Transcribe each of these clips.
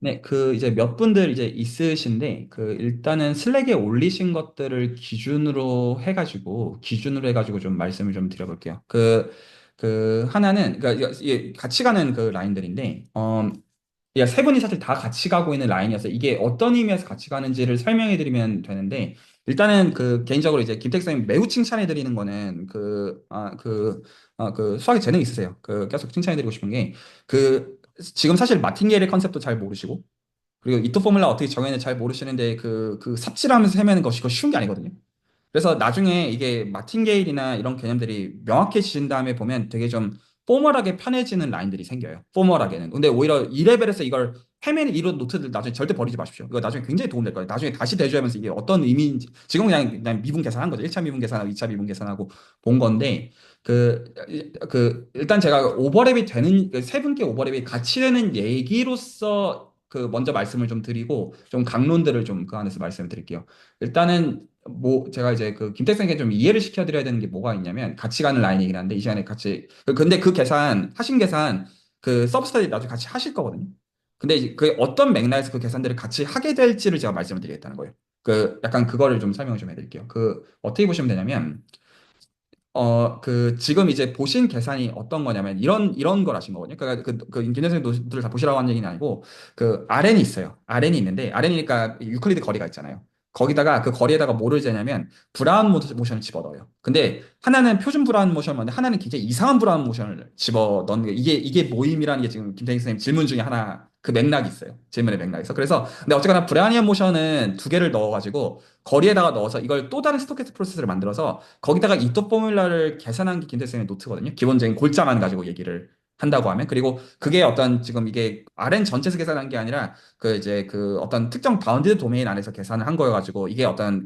네, 그 이제 몇 분들 이제 있으신데 그 일단은 슬랙에 올리신 것들을 기준으로 해가지고 좀 말씀을 좀 드려볼게요. 그 하나는 그러니까 이게 같이 가는 그 라인들인데 세 분이 사실 다 같이 가고 있는 라인이어서 이게 어떤 의미에서 같이 가는지를 설명해 드리면 되는데 일단은 그 개인적으로 이제 김택 선생님 매우 칭찬해 드리는 거는 그 수학에 재능이 있으세요. 그 계속 칭찬해 드리고 싶은 게 그 지금 사실 마틴게일의 컨셉도 잘 모르시고 그리고 이토 포뮬라 어떻게 정했는지 잘 모르시는데 그 삽질하면서 헤매는 것이 그거 쉬운 게 아니거든요. 그래서 나중에 이게 마틴게일이나 이런 개념들이 명확해지신 다음에 보면 되게 좀 포멀하게 편해지는 라인들이 생겨요. 포멀하게는. 근데 오히려 이 레벨에서 이걸 헤매는 이런 노트들 나중에 절대 버리지 마십시오. 이거 나중에 굉장히 도움될 거예요. 나중에 다시 대조하면서 이게 어떤 의미인지 지금 그냥 미분 계산한 거죠. 1차 미분 계산하고 2차 미분 계산하고 본 건데 일단 제가 오버랩이 되는 그세 분께 오버랩이 같이 되는 얘기로서 그 먼저 말씀을 좀 드리고 좀 강론들을 좀 그 안에서 말씀을 드릴게요. 일단은 뭐 제가 이제 그 김택생에게 좀 이해를 시켜드려야 되는 게 뭐가 있냐면 같이 가는 라인이긴 한데 이 시간에 같이 근데 그 계산 하신 계산 그 서브스타디 나중에 같이 하실 거거든요. 근데 이제 그 어떤 맥락에서 그 계산들을 같이 하게 될지를 제가 말씀을 드리겠다는 거예요. 그 약간 그거를 좀 설명을 좀 해드릴게요. 그 어떻게 보시면 되냐면 그, 지금 이제 보신 계산이 어떤 거냐면, 이런 걸 하신 거거든요. 그러니까 김대생 노트를 다 보시라고 하는 얘기는 아니고, 그, RN이 있어요. RN이 있는데, RN이니까 유클리드 거리가 있잖아요. 거기다가, 그 거리에다가 뭐를 재냐면, 브라운 모션을 집어넣어요. 근데, 하나는 표준 브라운 모션인데, 하나는 굉장히 이상한 브라운 모션을 집어넣는 게, 이게 모임이라는 게 지금 김대생 선생님 질문 중에 하나, 그 맥락이 있어요. 질문의 맥락에서. 그래서, 근데 어쨌거나 브라우니안 모션은 두 개를 넣어가지고, 거리에다가 넣어서 이걸 또 다른 스토캐스틱 프로세스를 만들어서 거기다가 이토 포뮬라를 계산한 게 김대성의 노트거든요. 기본적인 골자만 가지고 얘기를 한다고 하면 그리고 그게 어떤 지금 이게 Rn 전체에서 계산한 게 아니라 그 이제 그 어떤 특정 바운디드 도메인 안에서 계산을 한 거여가지고 이게 어떤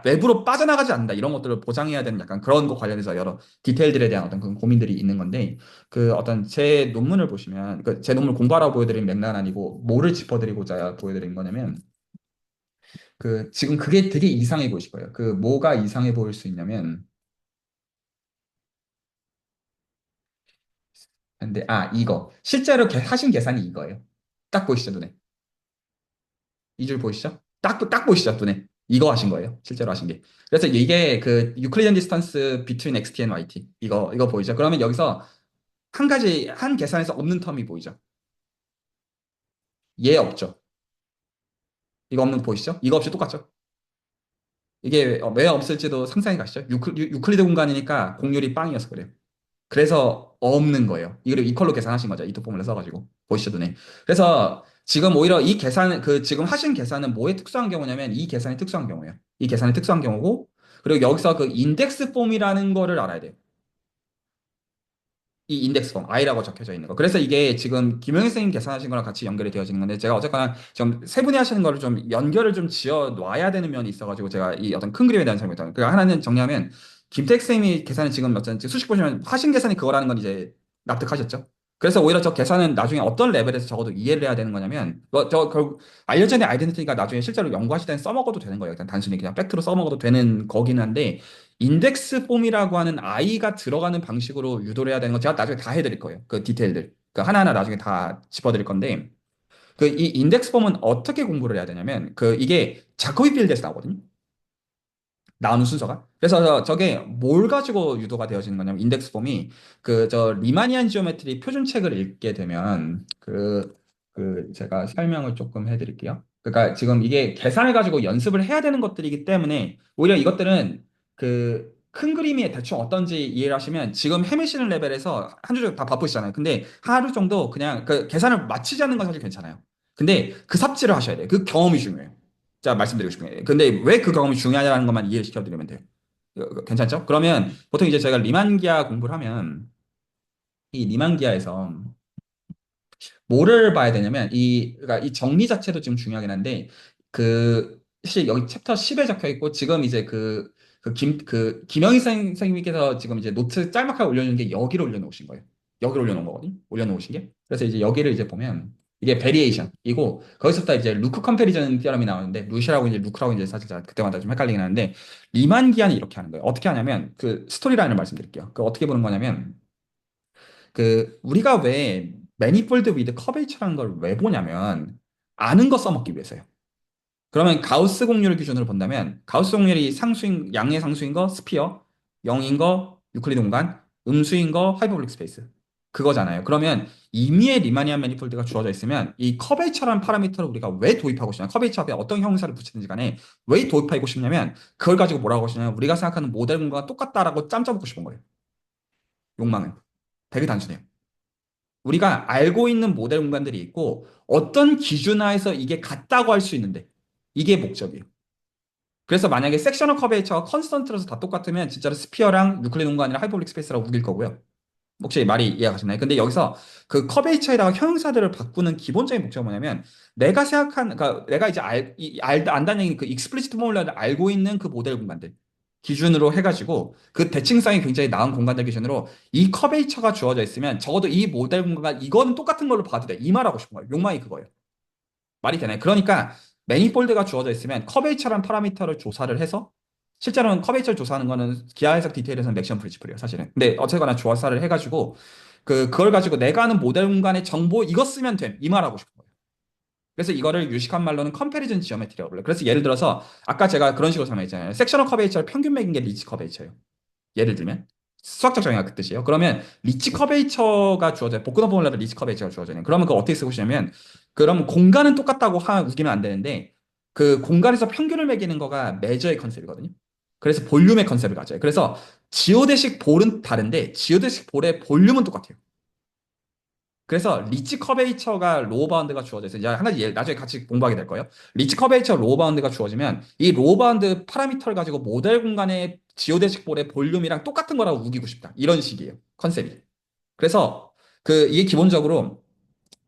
외부로 빠져나가지 않는다 이런 것들을 보장해야 되는 약간 그런 거 관련해서 여러 디테일들에 대한 어떤 그런 고민들이 있는 건데 그 어떤 제 논문을 보시면 그 제 논문 공부하라고 보여드린 맥락은 아니고 뭐를 짚어드리고자 보여드린 거냐면 그 지금 그게 되게 이상해 보이실 거예요. 그 뭐가 이상해 보일 수 있냐면 근데 이거 실제로 하신 계산이 이거예요. 딱 보이시죠 눈에? 이 줄 보이시죠? 딱 보이시죠 눈에? 이거 하신 거예요. 실제로 하신 게. 그래서 이게 그 유클리디안 디스턴스 between xt and yt 이거 보이죠? 그러면 여기서 한 가지 한 계산에서 없는 텀이 보이죠? 얘 없죠? 이거 없는 거 보이시죠? 이거 없이 똑같죠? 이게 왜 없을지도 상상이 가시죠? 유클리드 공간이니까 공률이 빵이어서 그래요. 그래서 없는 거예요. 이걸 이퀄로 계산하신 거죠. 이토 포뮬러 써가지고. 보시죠, 눈에. 그래서 지금 오히려 이 계산, 그 지금 하신 계산은 뭐에 특수한 경우냐면 이 계산이 특수한 경우예요. 이 계산이 특수한 경우고, 그리고 여기서 그 인덱스 폼이라는 거를 알아야 돼요. 이 인덱스 폼, I라고 적혀져 있는 거. 그래서 이게 지금 김영희 선생님 계산하신 거랑 같이 연결이 되어지는 건데, 제가 어쨌거나 지금 세 분이 하시는 거를 좀 연결을 좀 지어 놔야 되는 면이 있어가지고, 제가 이 어떤 큰 그림에 대한 설명을 드립니다. 그러니까 하나는 정리하면, 김택 쌤이 계산을 지금 어떤 수식 보시면 하신 계산이 그거라는 건 이제 납득하셨죠? 그래서 오히려 저 계산은 나중에 어떤 레벨에서 적어도 이해를 해야 되는 거냐면, 결국 알려진 아이덴티티가 나중에 실제로 연구하실 때는 써먹어도 되는 거예요. 일단 단순히 그냥 팩트로 써먹어도 되는 거긴 한데, 인덱스 폼이라고 하는 I가 들어가는 방식으로 유도를 해야 되는 거 제가 나중에 다 해드릴 거예요. 그 디테일들. 그 하나하나 나중에 다 짚어드릴 건데, 그 이 인덱스 폼은 어떻게 공부를 해야 되냐면, 그 이게 자코비 필드에서 나오거든요. 나오는 순서가. 그래서 저게 뭘 가지고 유도가 되어지는 거냐면 인덱스 폼이 그 저 리마니안 지오메트리 표준책을 읽게 되면 제가 설명을 조금 해드릴게요. 그러니까 지금 이게 계산을 가지고 연습을 해야 되는 것들이기 때문에 오히려 이것들은 그 큰 그림이 대충 어떤지 이해를 하시면 지금 헤매시는 레벨에서 한 주 다 바쁘시잖아요. 근데 하루 정도 그냥 그 계산을 마치지 않는 건 사실 괜찮아요. 근데 그 삽질을 하셔야 돼요. 그 경험이 중요해요. 자, 말씀드리고 싶은 게. 근데 왜 그 경험이 중요하냐는 것만 이해를 시켜드리면 돼요. 괜찮죠? 그러면 보통 이제 제가 리만기아 공부를 하면 이 리만기아에서 뭐를 봐야 되냐면 그러니까 이 정리 자체도 지금 중요하긴 한데 사실 여기 챕터 10에 적혀 있고 지금 이제 김영희 선생님께서 지금 이제 노트 짤막하게 올려놓은 게 여기로 올려놓으신 거예요. 여기로 올려놓은 거거든요. 올려놓으신 게. 그래서 이제 여기를 이제 보면 이게 베리에이션이고 거기서부터 이제 루크 컴패리전 티어럼이 나오는데 루시라고 이제 루크라고 이제 사실 제가 그때마다 좀 헷갈리긴 하는데 리만 기한이 이렇게 하는 거예요. 어떻게 하냐면 그 스토리라인을 말씀드릴게요. 그 어떻게 보는 거냐면 그 우리가 왜 매니폴드 위드 커베이처라는 걸 왜 보냐면 아는 거 써먹기 위해서요. 그러면 가우스 공률 기준으로 본다면 가우스 공률이 상수인 양의 상수인 거 스피어, 0인 거 유클리드 공간, 음수인 거 하이퍼볼릭 스페이스. 그거잖아요. 그러면 임의의 리마니안 매니폴드가 주어져 있으면 이 커베이처라는 파라미터를 우리가 왜 도입하고 싶냐? 커베이처 앞에 어떤 형용사를 붙이든지 간에 왜 도입하고 싶냐면 그걸 가지고 뭐라고 하고 싶냐면 우리가 생각하는 모델 공간과 똑같다라고 짬 짜먹고 싶은 거예요. 욕망은. 되게 단순해요. 우리가 알고 있는 모델 공간들이 있고 어떤 기준 하에서 이게 같다고 할 수 있는데 이게 목적이에요. 그래서 만약에 섹셔널 커베이처가 컨스턴트라서 다 똑같으면 진짜로 스피어랑 유클리드 공간이랑 하이퍼볼릭 스페이스라고 우길 거고요. 혹시 말이 이해가셨나요? 근데 여기서 그 커베이처에다가 형용사들을 바꾸는 기본적인 목적은 뭐냐면 내가 생각한 그러니까 내가 이제 안다는 얘기는 그 익스플리시트 포뮬러를 알고 있는 그 모델 공간들 기준으로 해가지고 그 대칭성이 굉장히 나은 공간들 기준으로 이 커베이처가 주어져 있으면 적어도 이 모델 공간 이거는 똑같은 걸로 봐도 돼. 이 말하고 싶은 거예요. 욕망이 그거예요. 말이 되나요? 그러니까 매니폴드가 주어져 있으면 커베이처란 파라미터를 조사를 해서 실제로는 커베이처를 조사하는 거는 기하 해석 디테일에서는 맥시멈 프린시플이에요, 사실은. 근데 어쨌거나 조사를 해가지고 그걸 가지고 내가 아는 모델 공간의 정보 이거 쓰면 됨. 이 말하고 싶은 거예요. 그래서 이거를 유식한 말로는 컴패리즌 지오메트리라고 불러요. 그래서 예를 들어서 아까 제가 그런 식으로 설명했잖아요. 섹셔널 커베이처를 평균 매긴 게 리치 커베이처예요. 예를 들면 수학적 정의가 그 뜻이에요. 그러면 리치 커베이처가 주어져요. 복근호 포뮬러로 리치 커베이처가 주어져요. 그러면 그거 어떻게 쓰고 싶냐면 그럼 공간은 똑같다고 우기면 안 되는데 그 공간에서 평균을 매기는 거가 메저의 컨셉이거든요. 그래서 볼륨의 컨셉을 가져요. 그래서 지오데식 볼은 다른데 지오데식 볼의 볼륨은 똑같아요. 그래서 리치 커베이처가 로우 바운드가 주어져서 이제 한 가지 나중에 같이 공부하게 될 거예요. 리치 커베이처 로우 바운드가 주어지면 이 로우 바운드 파라미터를 가지고 모델 공간의 지오데식 볼의 볼륨이랑 똑같은 거라고 우기고 싶다. 이런 식이에요. 컨셉이. 그래서 이게 기본적으로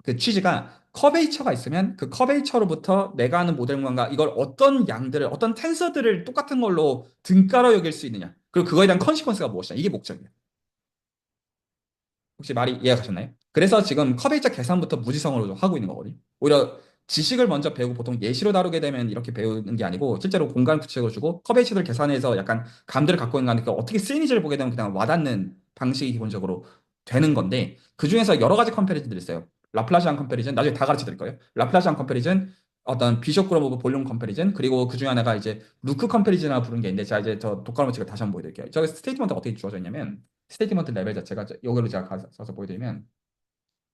그 취지가 커베이처가 있으면 그 커베이처로부터 내가 아는 모델 공간과 이걸 어떤 양들을 어떤 텐서들을 똑같은 걸로 등가로 여길 수 있느냐. 그리고 그거에 대한 컨시퀀스가 무엇이냐. 이게 목적이에요. 혹시 말이 이해가 가셨나요? 그래서 지금 커베이처 계산부터 무지성으로 좀 하고 있는 거거든요. 오히려 지식을 먼저 배우고 보통 예시로 다루게 되면 이렇게 배우는 게 아니고 실제로 공간 구체적으로 주고 커베이처를 계산해서 약간 감들을 갖고 있는 거니까 어떻게 쓰이는지를 보게 되면 그냥 와닿는 방식이 기본적으로 되는 건데 그 중에서 여러 가지 컴패리즌들이 있어요. 라플라시안 컴패리즌 나중에 다 가르쳐 드릴 거예요. 라플라시안 컴패리즌 어떤 비숍 그로브 볼륨 컴패리즌 그리고 그 중에 하나가 이제 루크 컴패리즌이라고 부르는 게 있는데 제가 이제 저 독감을 제가 다시 한번 보여드릴게요. 저기 스테이트먼트가 어떻게 주어져 있냐면 스테이트먼트 레벨 자체가 여기로 제가 가서 보여드리면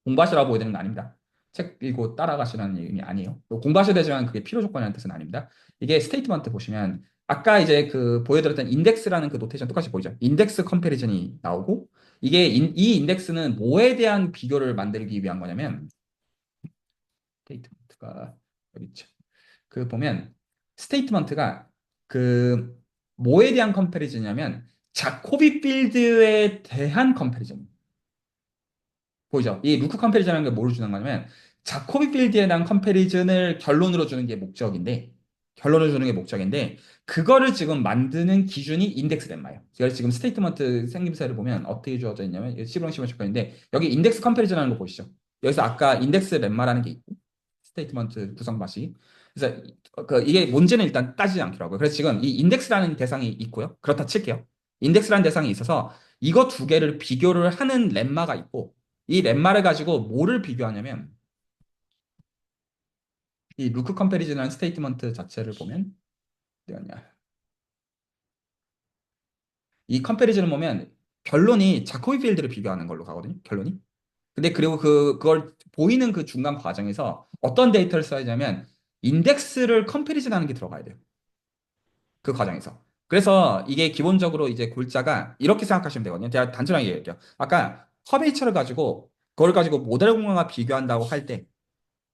공부하시라고 보여드리는 건 아닙니다. 책 읽고 따라가시라는 의미 아니에요. 공부하셔야 되지만 그게 필요 조건이라는 뜻은 아닙니다. 이게 스테이트먼트 보시면 아까 이제 그 보여드렸던 인덱스라는 그 노테이션 똑같이 보이죠. 인덱스 컴패리즌이 나오고 이게 이 인덱스는 뭐에 대한 비교를 만들기 위한 거냐면 스테이트먼트가 여기 있죠. 그 보면 스테이트먼트가 그 뭐에 대한 컴패리즌이냐면 자코비 필드에 대한 컴패리즌. 보이죠? 이 루크 컴패리즌이라는 게 뭐를 주는 거냐면 자코비 필드에 대한 컴패리즌을 결론으로 주는 게 목적인데 결론을 주는 게 목적인데 그거를 지금 만드는 기준이 인덱스 lem마예요. 제가 지금 스테이트먼트 생김새를 보면 어떻게 주어져 있냐면 시브랑 시브랑 조건인데 여기 인덱스 컴패리즌하는 거 보이시죠? 여기서 아까 인덱스 lem마라는 게 있고 스테이트먼트 구성 맛이 그래서 이게 뭔지는 일단 따지지 않기로 하고요. 그래서 지금 이 인덱스라는 대상이 있고요. 그렇다 칠게요. 인덱스라는 대상이 있어서 이거 두 개를 비교를 하는 렘마가 있고 이 렘마를 가지고 뭐를 비교하냐면 이 루크 컴패리즌이라는 스테이트먼트 자체를 보면 어디였냐 이 컴패리즌을 보면 결론이 자코비 필드를 비교하는 걸로 가거든요. 결론이. 근데 그리고 그걸 보이는 그 중간 과정에서 어떤 데이터를 써야 되냐면 인덱스를 컴패리즌하는 게 들어가야 돼요. 그 과정에서. 그래서 이게 기본적으로 이제 골자가 이렇게 생각하시면 되거든요. 제가 단순하게 얘기할게요. 아까 커베이처를 가지고 그걸 가지고 모델 공간과 비교한다고 할 때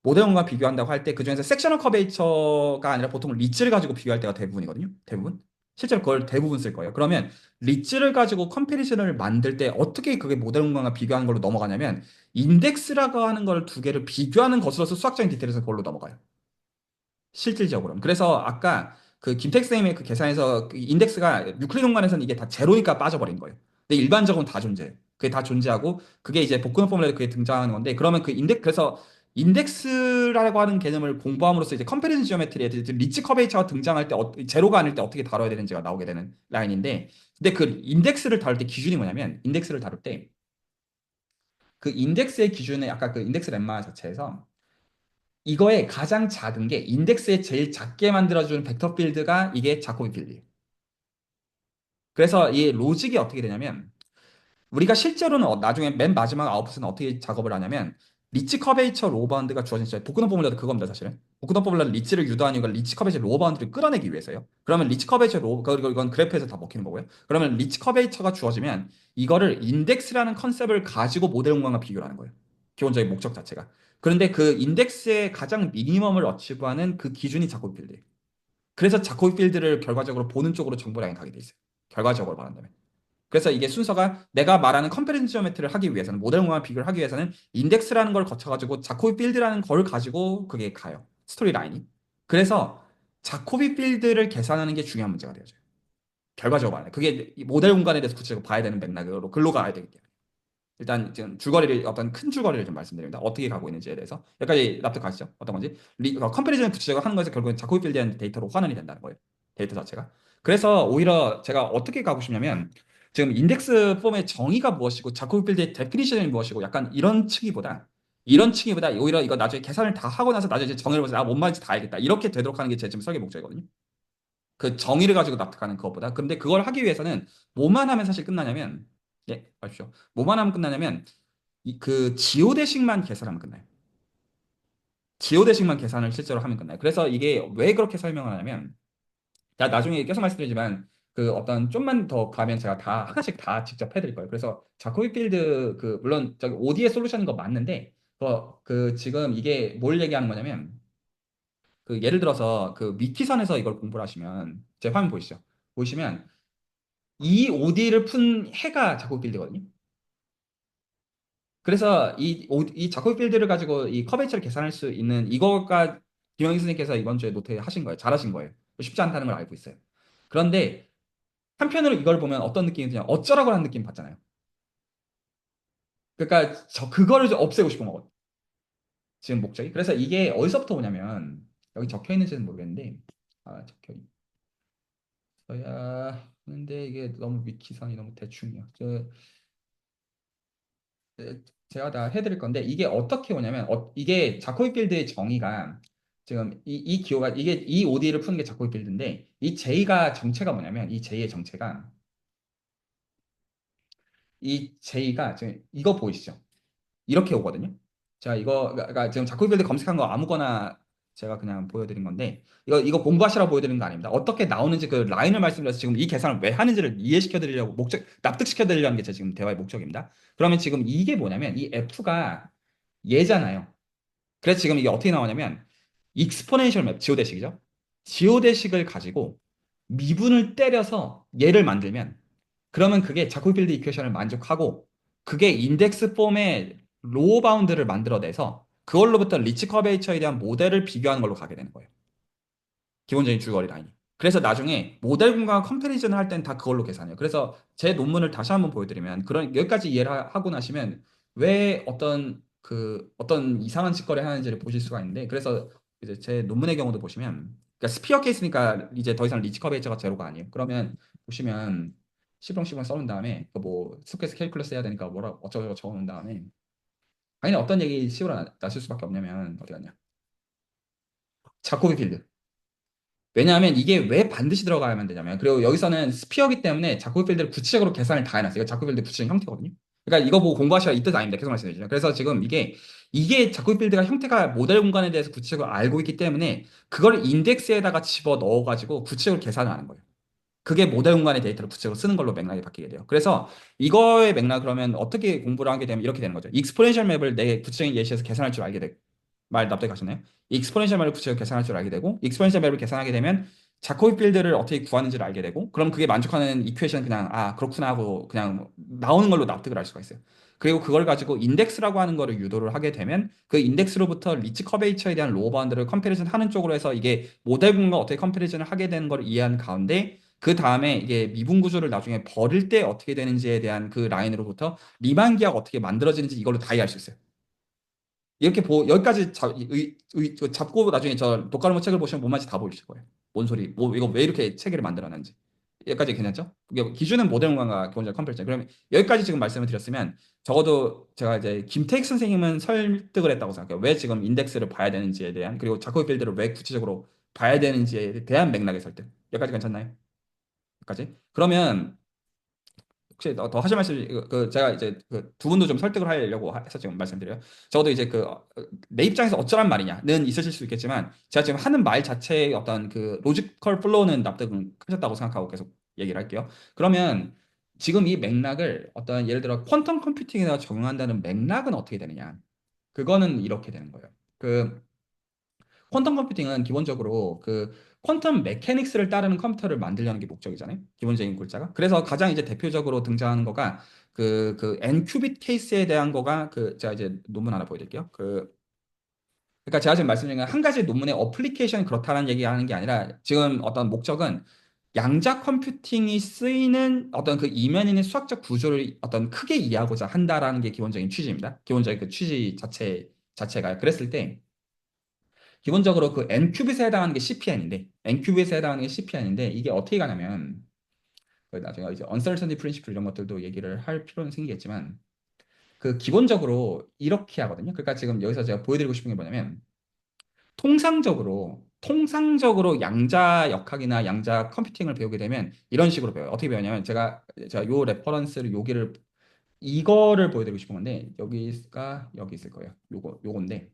모델 공간과 비교한다고 할 때 그중에서 섹셔널 커베이처가 아니라 보통 리츠를 가지고 비교할 때가 대부분이거든요. 대부분. 실제로 그걸 대부분 쓸 거예요. 그러면 리츠를 가지고 컴패리즌을 만들 때 어떻게 그게 모델 공간과 비교하는 걸로 넘어가냐면 인덱스라고 하는 걸 두 개를 비교하는 것으로서 수학적인 디테일에서 그걸로 넘어가요. 실질적으로는. 그래서 아까 그 김택 쌤의 그 계산에서 그 인덱스가 유클리드 공간에서는 이게 다 제로니까 빠져버린 거예요. 근데 일반적으로는 다 존재해요. 그게 다 존재하고 그게 이제 복근호 포뮬러에 그게 등장하는 건데 그러면 그래서 인덱스라고 하는 개념을 공부함으로써 이제 컴패리즌 지오메트리에 리치 커베이처가 등장할 때 제로가 아닐 때 어떻게 다뤄야 되는지가 나오게 되는 라인인데 근데 그 인덱스를 다룰 때 기준이 뭐냐면 인덱스를 다룰 때 그 인덱스의 기준에 아까 그 인덱스 렘마 자체에서 이거의 가장 작은 게 인덱스에 제일 작게 만들어주는 벡터 필드가 이게 자코비 필드예요. 그래서 이 로직이 어떻게 되냐면 우리가 실제로는 나중에 맨 마지막 아웃풋은 어떻게 작업을 하냐면 리치 커베이처 로우 바운드가 주어진 시점에 복근원 포뮬러도 그겁니다 사실은. 복근원 포뮬러는 리치를 유도하는 이유가 리치 커베이처 로우 바운드를 끌어내기 위해서요. 그러면 리치 커베이처 로우 그리고 이건 그래프에서 다 먹히는 거고요. 그러면 리치 커베이처가 주어지면 이거를 인덱스라는 컨셉을 가지고 모델 공간과 비교를 하는 거예요. 기본적인 목적 자체가. 그런데 그 인덱스의 가장 미니멈을 어치브하는 그 기준이 자코비 필드예요. 그래서 자코비 필드를 결과적으로 보는 쪽으로 정보량이 가게 돼 있어요. 결과적으로 말한다면. 그래서 이게 순서가 내가 말하는 컴패리즌 지오메트리를 하기 위해서는 모델 공간과 비교를 하기 위해서는 인덱스라는 걸 거쳐가지고 자코비 필드라는 걸 가지고 그게 가요. 스토리 라인이. 그래서 자코비 필드를 계산하는 게 중요한 문제가 되어져요. 결과적으로 말해. 그게 이 모델 공간에 대해서 구체적으로 봐야 되는 맥락으로 글로 가야 되기 때문에. 일단 지금 줄거리를 어떤 큰 줄거리를 좀 말씀드립니다. 어떻게 가고 있는지에 대해서 여기까지 납득 가시죠? 어떤 건지 컴패리즌을 구체적으로 하는 거에서 결국은 자코비 필드한 데이터로 환원이 된다는 거예요. 데이터 자체가. 그래서 오히려 제가 어떻게 가고 싶냐면 지금 인덱스 폼의 정의가 무엇이고 자코비 필드의 데피니션이 무엇이고 약간 이런 층이보다 오히려 이거 나중에 계산을 다 하고 나서 나중에 이제 정의를 보면서 뭔 말인지 다 알겠다 이렇게 되도록 하는 게 제 지금 설계 목적이거든요. 그 정의를 가지고 납득하는 것보다. 그런데 그걸 하기 위해서는 뭐만 하면 사실 끝나냐면 예, 봐십시오. 뭐만 하면 끝나냐면 그 지오대식만 계산하면 끝나요. 지오대식만 계산을 실제로 하면 끝나요. 그래서 이게 왜 그렇게 설명을 하냐면, 자, 나중에 계속 말씀드리지만, 그 어떤 좀만 더 가면 제가 다 하나씩 다 직접 해드릴 거예요. 그래서 자코비 필드 그 물론 저기 OD의 솔루션인 거 맞는데, 그 지금 이게 뭘 얘기하는 거냐면, 그 예를 들어서 그 미티선에서 이걸 공부를 하시면 제 화면 보이시죠? 보시면 이 OD를 푼 해가 자코비 필드거든요. 그래서 이 자코비 필드를 가지고 이 커베이처를 계산할 수 있는 이거가 김영희 선생님께서 이번 주에 노트 하신 거예요. 잘하신 거예요. 쉽지 않다는 걸 알고 있어요. 그런데 한편으로 이걸 보면 어떤 느낌이 드냐? 어쩌라고 하는 느낌 받잖아요. 그러니까 그거를 좀 없애고 싶은 거거든요. 지금 목적이. 그래서 이게 어디서부터 오냐면 여기 적혀 있는지는 모르겠는데 적혀 있어야 하는데 이게 너무 위키상이 너무 대충이야. 제가 다 해드릴 건데 이게 어떻게 오냐면 이게 자코비 필드의 정의가 지금 이 기호가 이게 이 OD를 푸는 게 자코비 필드인데 이 J가 정체가 뭐냐면 이 J의 정체가 이 J가 지금 이거 보이시죠? 이렇게 오거든요. 자 이거 그러니까 지금 자코비 필드 검색한 거 아무거나 제가 그냥 보여드린 건데 이거 공부하시라고 보여드리는 거 아닙니다. 어떻게 나오는지 그 라인을 말씀드려서 지금 이 계산을 왜 하는지를 이해시켜 드리려고 납득시켜 드리려는 게 제 지금 대화의 목적입니다. 그러면 지금 이게 뭐냐면 이 F가 얘잖아요. 그래서 지금 이게 어떻게 나오냐면 익스포넨셜 맵, 지오대식이죠. 지오대식을 가지고 미분을 때려서 얘를 만들면 그러면 그게 자코비 필드 이퀘이션을 만족하고 그게 인덱스 폼의 로우 바운드를 만들어내서 그걸로부터 리치 커베이처에 대한 모델을 비교하는 걸로 가게 되는 거예요. 기본적인 줄거리 라인이. 그래서 나중에 모델 공간과 컴패리즌을 할 땐 다 그걸로 계산해요. 그래서 제 논문을 다시 한번 보여드리면 그런 여기까지 이해를 하고 나시면 왜 어떤 이상한 짓거리 하는지를 보실 수가 있는데 그래서 이제 제 논문의 경우도 보시면 그러니까 스피어 케이스니까 이제 더 이상 리치 커베이처가 제로가 아니에요. 그러면 보시면 시범 써놓은 다음에 그뭐 스퀘어스 캘큘러스 해야 되니까 뭐라 어쩌고저쩌고 적어놓은 다음에 당연히 어떤 얘기 씌우러 나실 수밖에 없냐면 어디 갔냐 자코비 필드 왜냐하면 이게 왜 반드시 들어가야만 되냐면 그리고 여기서는 스피어기 때문에 자코비 필드를 구체적으로 계산을 다 해놨어요. 이거 자코비 필드 구체적 형태거든요. 그러니까 이거 보고 공부하셔야 이 뜻 아닙니다. 계속 말씀드리죠. 그래서 지금 이게 자코비 필드가 형태가 모델 공간에 대해서 구체적으로 알고 있기 때문에 그걸 인덱스에다가 집어 넣어가지고 구체적으로 계산을 하는 거예요. 그게 모델 공간의 데이터를 구체적으로 쓰는 걸로 맥락이 바뀌게 돼요. 그래서 이거의 맥락 그러면 어떻게 공부를 하게 되면 이렇게 되는 거죠. 익스포넨셜 맵을 내 구체적인 예시에서 계산할 줄 알게 되고 말 납득하셨나요? 익스포넨셜 맵을 구체적으로 계산할 줄 알게 되고 익스포넨셜 맵을 계산하게 되면 자코비 필드를 어떻게 구하는지를 알게 되고 그럼 그게 만족하는 이퀘이션 그냥 그렇구나 하고 그냥 나오는 걸로 납득을 할 수가 있어요. 그리고 그걸 가지고 인덱스라고 하는 거를 유도를 하게 되면 그 인덱스로부터 리치 커베이처에 대한 로우 바운드를 컴패리즌 하는 쪽으로 해서 이게 모델 분과 어떻게 컴패리즌을 하게 되는 걸 이해한 가운데 그 다음에 이게 미분 구조를 나중에 버릴 때 어떻게 되는지에 대한 그 라인으로부터 리만 기하가 어떻게 만들어지는지 이걸로 다 이해할 수 있어요. 이렇게 여기까지 잡고 나중에 저 독가르모 책을 보시면 뭔 말인지 다 보이실 거예요. 뭔 소리, 뭐 이거 왜 이렇게 체계를 만들어놨는지. 여기까지 괜찮죠? 이게 기준은 모델 공간과 기본적 컴퓨터. 그럼 여기까지 지금 말씀을 드렸으면 적어도 제가 이제 김태익 선생님은 설득을 했다고 생각해요. 왜 지금 인덱스를 봐야 되는지에 대한 그리고 자코비 필드를 왜 구체적으로 봐야 되는지에 대한 맥락의 설득. 여기까지 괜찮나요? 여기까지? 그러면 혹시 더 하실 말씀 제가 이제 그 두 분도 좀 설득을 하려고 해서 지금 말씀드려요. 적어도 이제 내 입장에서 어쩌란 말이냐는 있으실 수 있겠지만 제가 지금 하는 말 자체의 어떤 그 로지컬 플로우는 납득은 하셨다고 생각하고 계속 얘기를 할게요. 그러면 지금 이 맥락을 어떤 예를 들어 퀀텀 컴퓨팅에다 적용한다는 맥락은 어떻게 되느냐? 그거는 이렇게 되는 거예요. 퀀텀 컴퓨팅은 기본적으로 퀀텀 메케닉스를 따르는 컴퓨터를 만들려는 게 목적이잖아요. 기본적인 골자가. 그래서 가장 이제 대표적으로 등장하는 거가 n 큐빗 케이스에 대한 거가 제가 이제 논문 하나 보여드릴게요. 그러니까 제가 지금 말씀드린 건 한 가지 논문의 어플리케이션이 그렇다는 얘기하는 게 아니라 지금 어떤 목적은 양자 컴퓨팅이 쓰이는 어떤 그 이면에 수학적 구조를 어떤 크게 이해하고자 한다라는 게 기본적인 취지입니다. 기본적인 그 취지 자체가 그랬을 때 기본적으로 n큐빗에 해당하는 게 CPN인데 n큐빗에 해당하는 게 CPN인데 이게 어떻게 가냐면 나중에 이제 uncertainty principle 이런 것들도 얘기를 할 필요는 생기겠지만 기본적으로 이렇게 하거든요. 그러니까 지금 여기서 제가 보여드리고 싶은 게 뭐냐면 통상적으로 양자 역학이나 양자 컴퓨팅을 배우게 되면 이런 식으로 배워요. 어떻게 배우냐면 제가 요 레퍼런스를 이거를 보여드리고 싶은 건데 여기 있을 거예요. 요건데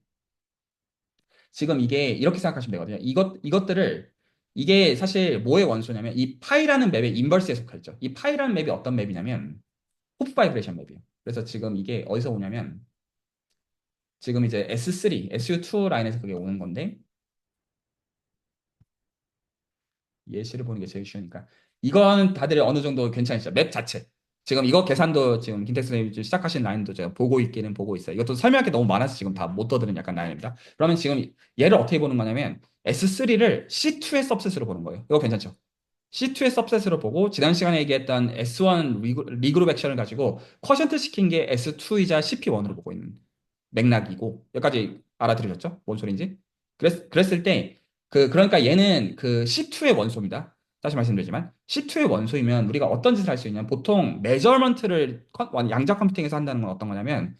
지금 이게 이렇게 생각하시면 되거든요. 이것들을 이게 사실 뭐의 원소냐면 이 파이라는 맵의 인버스에 속해 있죠. 이 파이라는 맵이 어떤 맵이냐면 호프 바이브레이션 맵이에요. 그래서 지금 이게 어디서 오냐면 지금 이제 S3, SU2 라인에서 그게 오는 건데 예시를 보는 게 제일 쉬우니까 이건 다들 어느 정도 괜찮으시죠? 맵 자체. 지금 이거 계산도 지금 김택수 선생님이 지금 시작하신 라인도 제가 보고 있기는 보고 있어요. 이것도 설명할 게 너무 많아서 지금 다 못 떠드는 약간 라인입니다. 그러면 지금 얘를 어떻게 보는 거냐면 S3를 C2의 서브셋으로 보는 거예요. 이거 괜찮죠? C2의 서브셋으로 보고 지난 시간에 얘기했던 S1 리그룹 액션을 가지고 쿼션트 시킨 게 S2이자 CP1으로 보고 있는 맥락이고 여기까지 알아들으셨죠? 뭔 소린지? 그랬을 때 그러니까 얘는 C2의 원소입니다. 다시 말씀드리지만 C2의 원소이면 우리가 어떤 짓을 할 수 있냐면 보통 메저먼트를 양자 컴퓨팅에서 한다는 건 어떤 거냐면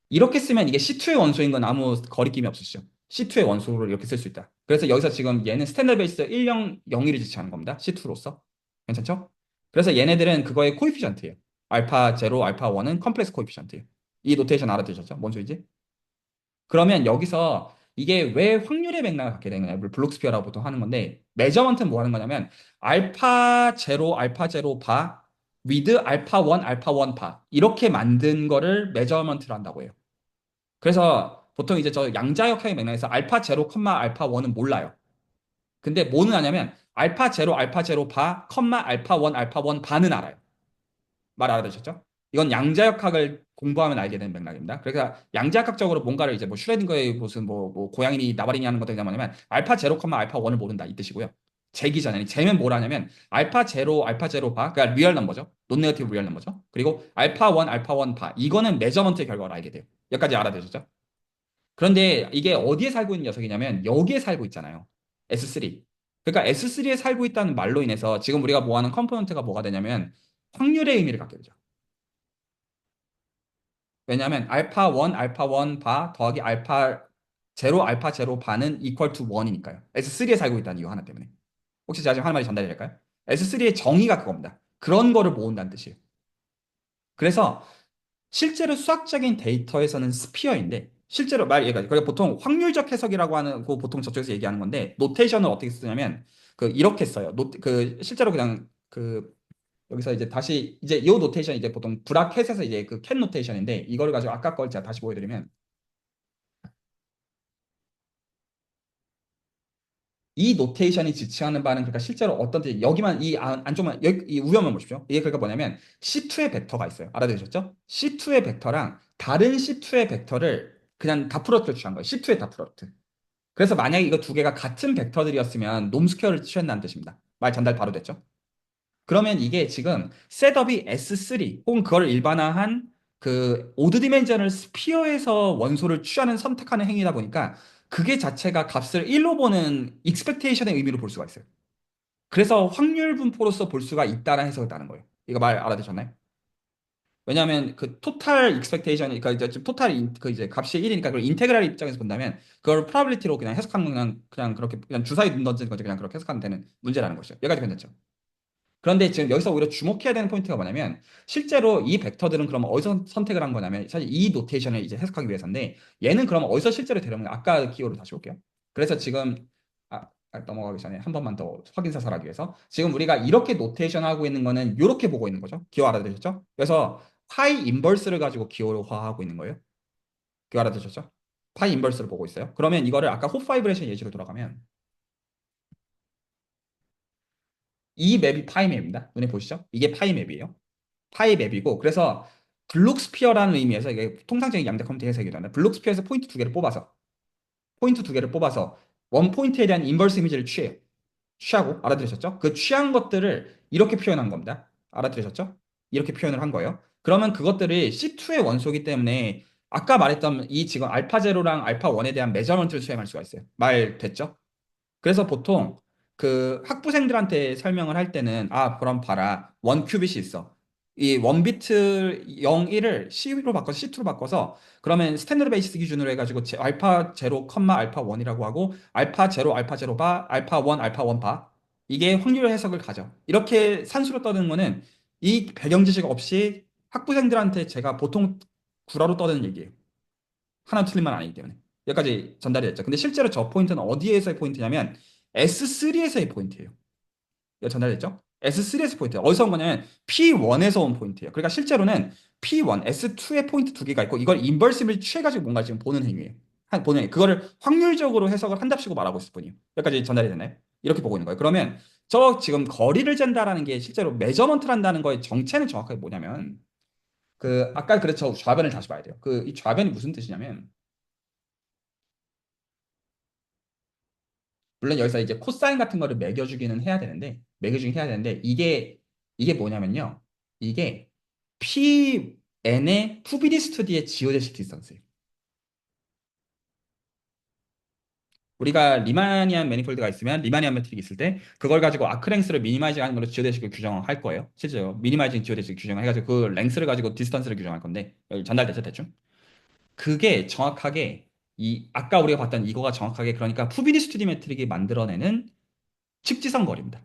이렇게 쓰면 이게 C2의 원소인 건 아무 거리낌이 없으시죠. C2의 원소를 이렇게 쓸 수 있다. 그래서 여기서 지금 얘는 스탠더드 베이스 1001을 지칭하는 겁니다. C2로서. 괜찮죠? 그래서 얘네들은 그거의 코이피션트예요. 알파 0, 알파 1은 컴플렉스 코이피션트예요. 이 노테이션 알아두셨죠? 뭔 소리지? 그러면 여기서 이게 왜 확률의 맥락을 갖게 되느냐, 블록스피어라고 보통 하는 건데, 메저먼트는 뭐 하는 거냐면, 알파 제로 바, 위드 알파 1, 알파 1 바. 이렇게 만든 거를 메저먼트로 한다고 해요. 그래서 보통 이제 저 양자역학의 맥락에서 알파 제로, 알파 1은 몰라요. 근데 뭐는 아냐면, 알파 제로 바, 알파 1, 알파 1 바는 알아요. 말 알아두셨죠? 이건 양자역학을 공부하면 알게 되는 맥락입니다. 그러니까 양자역학적으로 뭔가를 이제 뭐 슈레딩거의 무슨 뭐 고양이니 나발이니 하는 것들이 뭐냐면 알파 제로, 알파 1을 모른다 이 뜻이고요. 제기 전에 제면 뭐라냐면 알파 제로 바 그러니까 리얼 넘버죠. 논 네거티브 리얼 넘버죠. 그리고 알파 1 알파 1 바 이거는 메저먼트의 결과를 알게 돼요. 여기까지 알아두셨죠? 그런데 이게 어디에 살고 있는 녀석이냐면 여기에 살고 있잖아요. S3. 그러니까 S3에 살고 있다는 말로 인해서 지금 우리가 뭐 하는 컴포넌트가 뭐가 되냐면 확률의 의미를 갖게 되죠. 왜냐하면 알파 1 바 더하기 알파 제로 바는 이퀄 투 1이니까요. S3에 살고 있다는 이유 하나 때문에. 혹시 제가 지금 하나만 전달해 될까요? S3의 정의가 그겁니다. 그런 거를 모은다는 뜻이에요. 그래서 실제로 수학적인 데이터에서는 스피어인데 실제로 그러니까 보통 확률적 해석이라고 하는 거 보통 저쪽에서 얘기하는 건데 노테이션을 어떻게 쓰냐면 이렇게 써요. 실제로 그냥 여기서 이제 다시 이제 이 노테이션 이제 보통 브라켓에서 이제 캔 노테이션인데 이거를 가지고 아까 걸 제가 다시 보여드리면 이 노테이션이 지칭하는 바는 그러니까 실제로 어떤 뜻 여기만 안쪽만 여기 이 우변만 보십시오. 이게 그러니까 뭐냐면 C2의 벡터가 있어요. 알아들으셨죠? C2의 벡터랑 다른 C2의 벡터를 그냥 다 프로덕트를 취한 거예요. C2의 다 프로덕트. 그래서 만약에 이거 두 개가 같은 벡터들이었으면 놈스퀘어를 취한다는 뜻입니다. 말 전달 바로 됐죠? 그러면 이게 지금 셋업이 S3 혹은 그걸 일반화한 오드 디멘전을 스피어에서 원소를 취하는 선택하는 행위다 보니까 그게 자체가 값을 1로 보는 익스펙테이션의 의미로 볼 수가 있어요. 그래서 확률 분포로서 볼 수가 있다는 해석을 따는 거예요. 이거 말 알아두셨나요? 왜냐하면 그 토탈 익스펙테이션, 그러니까 이제 지금 토탈 그 이제 값이 1이니까 그걸 인테그랄 입장에서 본다면 그걸 프로바빌리티로 그냥 해석하면 그냥 그렇게 그냥 주사위 눈 던지는 거지 그냥 그렇게 해석하면 되는 문제라는 것이죠. 여기까지 괜찮죠? 그런데 지금 여기서 오히려 주목해야 되는 포인트가 뭐냐면 실제로 이 벡터들은 그럼 어디서 선택을 한 거냐면 사실 이 노테이션을 이제 해석하기 위해서인데 얘는 그럼 어디서 실제로 데려온 거야? 아까 기호로 다시 볼게요. 그래서 지금 넘어가기 전에 한 번만 더 확인 사살하기 위해서 지금 우리가 이렇게 노테이션 하고 있는 거는 이렇게 보고 있는 거죠. 기호 알아들으셨죠? 그래서 파이 인버스를 가지고 기호화하고 있는 거예요. 기호 알아들으셨죠? 파이 인버스를 보고 있어요. 그러면 이거를 아까 홉 바이브레이션 예시로 돌아가면 이 맵이 파이 맵입니다. 눈에 보시죠? 이게 파이 맵이에요. 파이 맵이고 그래서 블록스피어라는 의미에서 이게 통상적인 양자 컴퓨터 해석이기도 한데 블록스피어에서 포인트 두 개를 뽑아서 원 포인트에 대한 인버스 이미지를 취하고 알아들으셨죠? 그 취한 것들을 이렇게 표현한 겁니다. 알아들으셨죠? 이렇게 표현을 한 거예요. 그러면 그것들이 C2의 원소이기 때문에 아까 말했던 이 지금 알파 제로랑 알파 1에 대한 메저먼트를 수행할 수가 있어요. 말 됐죠? 그래서 보통 그 학부생들한테 설명을 할 때는 그럼 봐라. 원 큐빗이 있어. 이 원비트 0, 1을 C로 바꿔서 C2로 바꿔서 그러면 스탠더드 베이스 기준으로 해가지고 알파 제로 컴마 알파 1이라고 하고 알파 제로 바 알파 1 알파 1 바 이게 확률 해석을 가져. 이렇게 산수로 떠드는 거는 이 배경 지식 없이 학부생들한테 제가 보통 구라로 떠드는 얘기예요. 하나 틀린 말 아니기 때문에. 여기까지 전달이 됐죠. 근데 실제로 저 포인트는 어디에서의 포인트냐면 S3에서의 포인트예요. 이거 전달됐죠? S3에서 포인트. 어디서 온 거냐면 P1에서 온 포인트예요. 그러니까 실제로는 P1, S2의 포인트 두 개가 있고 이걸 인버시블 취해가지고 뭔가 지금 보는 행위예요. 보는 행위. 그거를 확률적으로 해석을 한답시고 말하고 있을 뿐이에요. 여기까지 전달이 됐나요? 이렇게 보고 있는 거예요. 그러면 저 지금 거리를 잰다라는 게 실제로 메저먼트란다는 거의 정체는 정확하게 뭐냐면 그 아까 그랬죠. 좌변을 다시 봐야 돼요. 그 이 좌변이 무슨 뜻이냐면 물론 여기서 이제 코사인 같은 거를 매겨주기는 해야 되는데, 매겨주긴 해야 되는데, 이게 뭐냐면요. 이게 PN의 푸비리 스투디의 지오데식 디스턴스예요. 우리가 리마니안 매니폴드가 있으면, 리마니안 매트릭이 있을 때, 그걸 가지고 아크랭스를 미니마이징 하는 걸로 지오데식을 규정할 거예요. 실제로. 미니마이징 지오데식 규정을 해가지고 그 랭스를 가지고 디스턴스를 규정할 건데, 여기 전달됐죠, 대충? 그게 정확하게, 아까 우리가 봤던 이거가 정확하게, 그러니까 푸비리 스투디 매트릭이 만들어내는 직지선 거리입니다.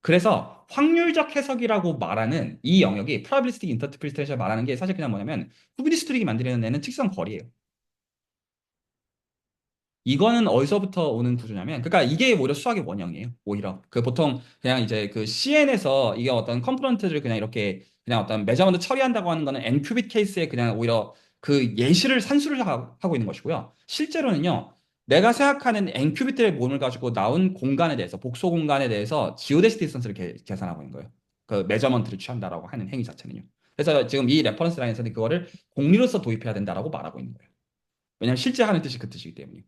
그래서 확률적 해석이라고 말하는 이 영역이 probabilistic interpretation 말하는 게 사실 그냥 뭐냐면 후비리스트릭이 만들어내는 측성 거리예요. 이거는 어디서부터 오는 구조냐면, 그러니까 이게 오히려 수학의 원형이에요. 오히려 그 보통 그냥 이제 그 CN에서 이게 어떤 컴포넌트를 그냥 이렇게 그냥 어떤 메저먼트 처리한다고 하는 거는 n 큐빗 케이스에 그냥 오히려 그 예시를 산수를 하고 있는 것이고요. 실제로는요, 내가 생각하는 n 큐빗들의 몸을 가지고 나온 공간에 대해서 복소 공간에 대해서 지오데시 디스턴스를 계산하고 있는 거예요. 그 메저먼트를 취한다라고 하는 행위 자체는요. 그래서 지금 이 레퍼런스 라인에서는 그거를 공리로서 도입해야 된다라고 말하고 있는 거예요. 왜냐하면 실제 하는 뜻이 그 뜻이기 때문에.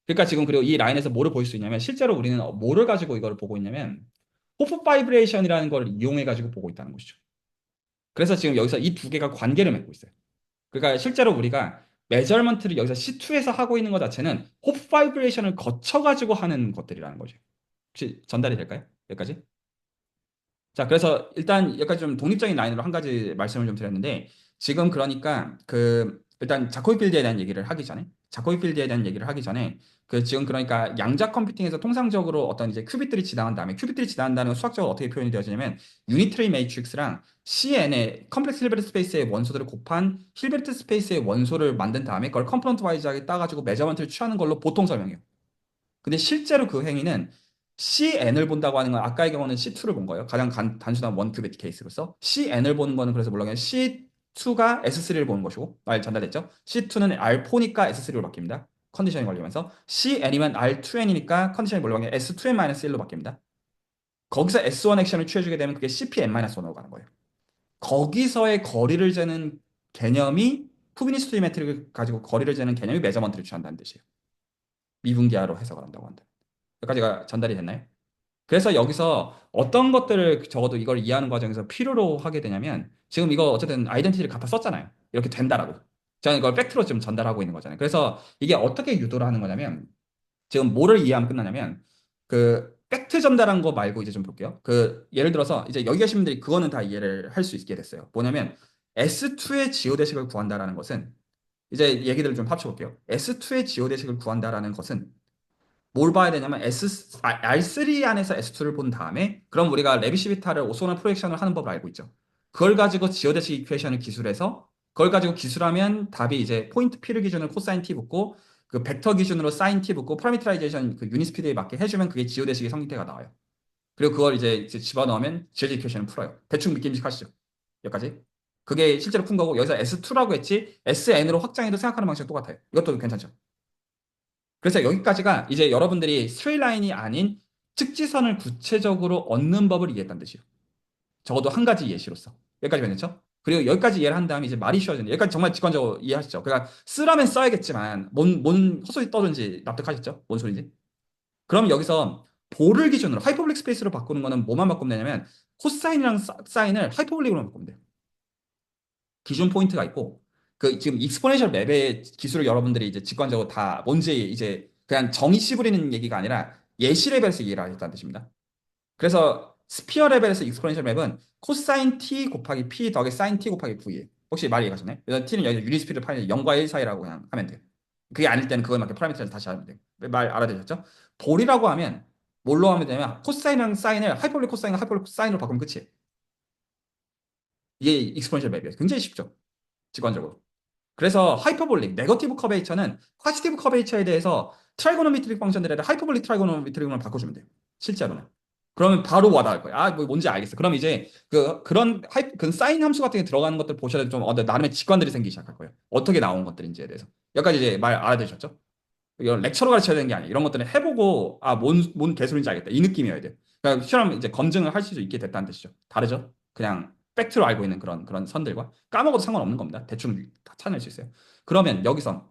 그러니까 지금 그리고 이 라인에서 뭐를 볼 수 있냐면 실제로 우리는 뭐를 가지고 이걸 보고 있냐면 호프 바이브레이션이라는 걸 이용해 가지고 보고 있다는 것이죠. 그래서 지금 여기서 이 두 개가 관계를 맺고 있어요. 그러니까 실제로 우리가 메저먼트를 여기서 C2에서 하고 있는 것 자체는 호프 바이브레이션을 거쳐 가지고 하는 것들이라는 거죠. 혹시 전달이 될까요? 여기까지? 자, 그래서 일단 약간 좀 독립적인 라인으로 한 가지 말씀을 좀 드렸는데 지금 그러니까 그 일단 자코비 필드에 대한 얘기를 하기 전에 그 지금 그러니까 양자 컴퓨팅에서 통상적으로 어떤 이제 큐빅들이 지나간 다음에 큐빅들이 지나간다는 건 수학적으로 어떻게 표현이 되어지냐면 유니트리 매트릭스랑 CN의 컴플렉스 힐베르트 스페이스의 원소들을 곱한 힐베르트 스페이스의 원소를 만든 다음에 그걸 컴포넌트 와이즈하게 따가지고 메저먼트를 취하는 걸로 보통 설명해요. 근데 실제로 그 행위는 CN을 본다고 하는 건 아까의 경우는 C2를 본 거예요. 가장 단순한 원 큐비트 케이스로서. CN을 보는 거는 그래서 물론 C2가 S3를 보는 것이고, 말 전달됐죠? C2는 R4니까 S3로 바뀝니다. 컨디션이 걸리면서. CN이면 R2N이니까 컨디션이 걸리면 S2N-1로 바뀝니다. 거기서 S1 액션을 취해주게 되면 그게 CPN-1으로 가는 거예요. 거기서의 거리를 재는 개념이 푸비니스트리 매트릭을 가지고 거리를 재는 개념이 메저먼트를 취한다는 뜻이에요. 미분기하로 해석을 한다고 한다. 여기까지가 전달이 됐나요? 그래서 여기서 어떤 것들을 적어도 이걸 이해하는 과정에서 필요로 하게 되냐면 지금 이거 어쨌든 아이덴티티를 갖다 썼잖아요. 이렇게 된다라고. 저는 이걸 팩트로 지금 전달하고 있는 거잖아요. 그래서 이게 어떻게 유도를 하는 거냐면 지금 뭐를 이해하면 끝나냐면 그 팩트 전달한 거 말고 이제 좀 볼게요. 그 예를 들어서 이제 여기 계신 분들이 그거는 다 이해를 할 수 있게 됐어요. 뭐냐면 S2의 지오대식을 구한다라는 것은 이제 얘기들을 좀 합쳐볼게요. S2의 지오대식을 구한다라는 것은 뭘 봐야 되냐면 R3 안에서 S2를 본 다음에 그럼 우리가 레비시비타를 오소널 프로젝션을 하는 법을 알고 있죠. 그걸 가지고 지오대식 이퀘이션을 기술해서 그걸 가지고 기술하면 답이 이제 포인트 P를 기준으로 코사인 T 붙고 그 벡터 기준으로 사인 T 붙고 파라미터라이제이션 그 유닛 스피드에 맞게 해주면 그게 지오대식의 성립대가 나와요. 그리고 그걸 이제 집어넣으면 지오대식 이퀘이션을 풀어요. 대충 느낌직 하시죠. 여기까지. 그게 실제로 푼 거고 여기서 S2라고 했지 SN으로 확장해도 생각하는 방식은 똑같아요. 이것도 괜찮죠. 그래서 여기까지가 이제 여러분들이 스트레이 라인이 아닌 측지선을 구체적으로 얻는 법을 이해했다는 뜻이에요. 적어도 한 가지 예시로서. 여기까지 괜찮죠? 그리고 여기까지 이해를 한 다음에 이제 말이 쉬워지는 여기까지 정말 직관적으로 이해하시죠? 그러니까 쓰라면 써야겠지만 뭔 헛소리 떠든지 납득하셨죠? 뭔 소리인지? 그럼 여기서 볼을 기준으로 하이퍼블릭 스페이스로 바꾸는 거는 뭐만 바꾸면 되냐면 코사인이랑 사인을 하이퍼블릭으로 바꾸면 돼요. 기준 포인트가 있고 그 지금 익스포넨셜 맵의 기술을 여러분들이 이제 직관적으로 다 뭔지 이제 그냥 정의 씨부리는 얘기가 아니라 예시 레벨에서 이해를 하겠다는 뜻입니다. 그래서 스피어 레벨에서 익스포넨셜 맵은 코사인 t 곱하기 p 더하기 사인 t 곱하기 v예요. 혹시 말이 가시나요? 그래서 t는 여기서 유닛 스피드 파이 0과 1 사이라고 그냥 하면 돼요. 그게 아닐 때는 그거에 맞게 파라미터를 다시 하면 돼요. 말 알아들으셨죠? 볼이라고 하면 뭘로 하면 되냐면 코사인이랑 사인을 하이퍼블릭 코사인과 하이퍼블릭 사인으로 바꾸면 끝이에요. 이게 익스포넨셜 맵이에요. 굉장히 쉽죠? 직관적으로. 그래서 하이퍼볼릭, 네거티브 커베이처는 포지티브 커베이처에 대해서 트라이고노메트릭 펑션들에 하이퍼볼릭 트라이고노메트릭으로 바꿔주면 돼요. 실제로는. 그러면 바로 와닿을 거예요. 아, 뭐 뭔지 알겠어. 그럼 이제 그 사인 함수 같은 게 들어가는 것들 보셔야 좀 나름의 직관들이 생기기 시작할 거예요. 어떻게 나온 것들인지에 대해서. 여기까지 이제 말 알아들으셨죠? 이런 렉처로 가르쳐야 되는 게 아니에요. 이런 것들은 해보고 뭔 개소리인지 알겠다. 이 느낌이어야 돼요. 그러니까 시험 이제 검증을 할 수 있게 됐다는 뜻이죠. 다르죠? 그냥 팩트로 알고 있는 그런 선들과 까먹어도 상관없는 겁니다. 대충 다 찾아낼 수 있어요. 그러면 여기서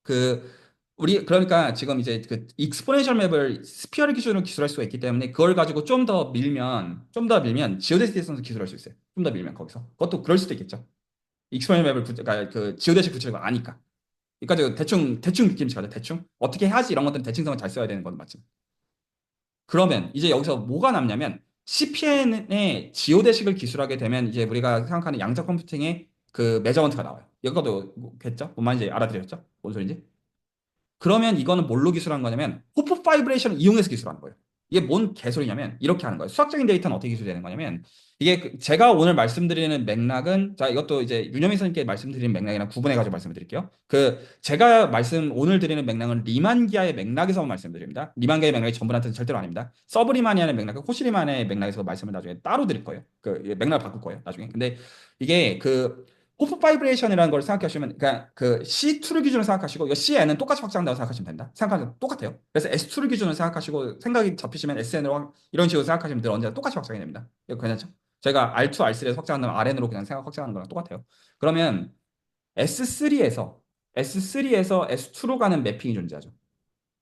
그 우리 그러니까 지금 이제 그 익스포넨셜 맵을 스피어를 기준으로 기술할 수가 있기 때문에 그걸 가지고 좀 더 밀면 지오데시에서 기술할 수 있어요. 좀 더 밀면 거기서 그것도 그럴 수도 있겠죠. 익스포넨셜 맵을 그러니까 그 지오데시 구체적으로 아니까. 그러니까 대충 느낌이 가죠. 대충 어떻게 해야지 이런 것들은 대칭성을 잘 써야 되는 건 맞지. 그러면 이제 여기서 뭐가 남냐면 CPN의 지오대식을 기술하게 되면 이제 우리가 생각하는 양자 컴퓨팅의 그 메저먼트가 나와요. 이것도 겠죠? 뭔 말인지 알아들으셨죠? 뭔 소리인지? 그러면 이거는 뭘로 기술한 거냐면 호프 파이브레이션을 이용해서 기술하는 거예요. 이게 뭔 개소리냐면 이렇게 하는 거예요. 수학적인 데이터는 어떻게 기술되는 거냐면 이게 제가 오늘 말씀드리는 맥락은 자 이것도 이제 윤영민 선생님께 말씀드리는 맥락이랑 구분해 가지고 말씀을 드릴게요. 그 제가 오늘 드리는 맥락은 리만기아의 맥락에서 말씀드립니다. 리만기아의 맥락이 전부라는 뜻은 절대로 아닙니다. 서브리마니아의 맥락, 코시리만의 맥락에서 말씀을 나중에 따로 드릴 거예요. 그 맥락을 바꿀 거예요. 나중에. 근데 이게 그 호프 바이브레이션이라는 걸 생각하시면 그러니까 그 C2를 기준으로 생각하시고 이 CN은 똑같이 확장한다고 생각하시면 된다. 생각하면 똑같아요. 그래서 S2를 기준으로 생각하시고 생각이 잡히시면 SN으로 이런 식으로 생각하시면 늘 언제나 똑같이 확장이 됩니다. 이거 괜찮죠? 저희가 R2, R3에서 확장한다면 RN으로 그냥 생각 확장하는 거랑 똑같아요. 그러면 S3에서 S2로 가는 매핑이 존재하죠.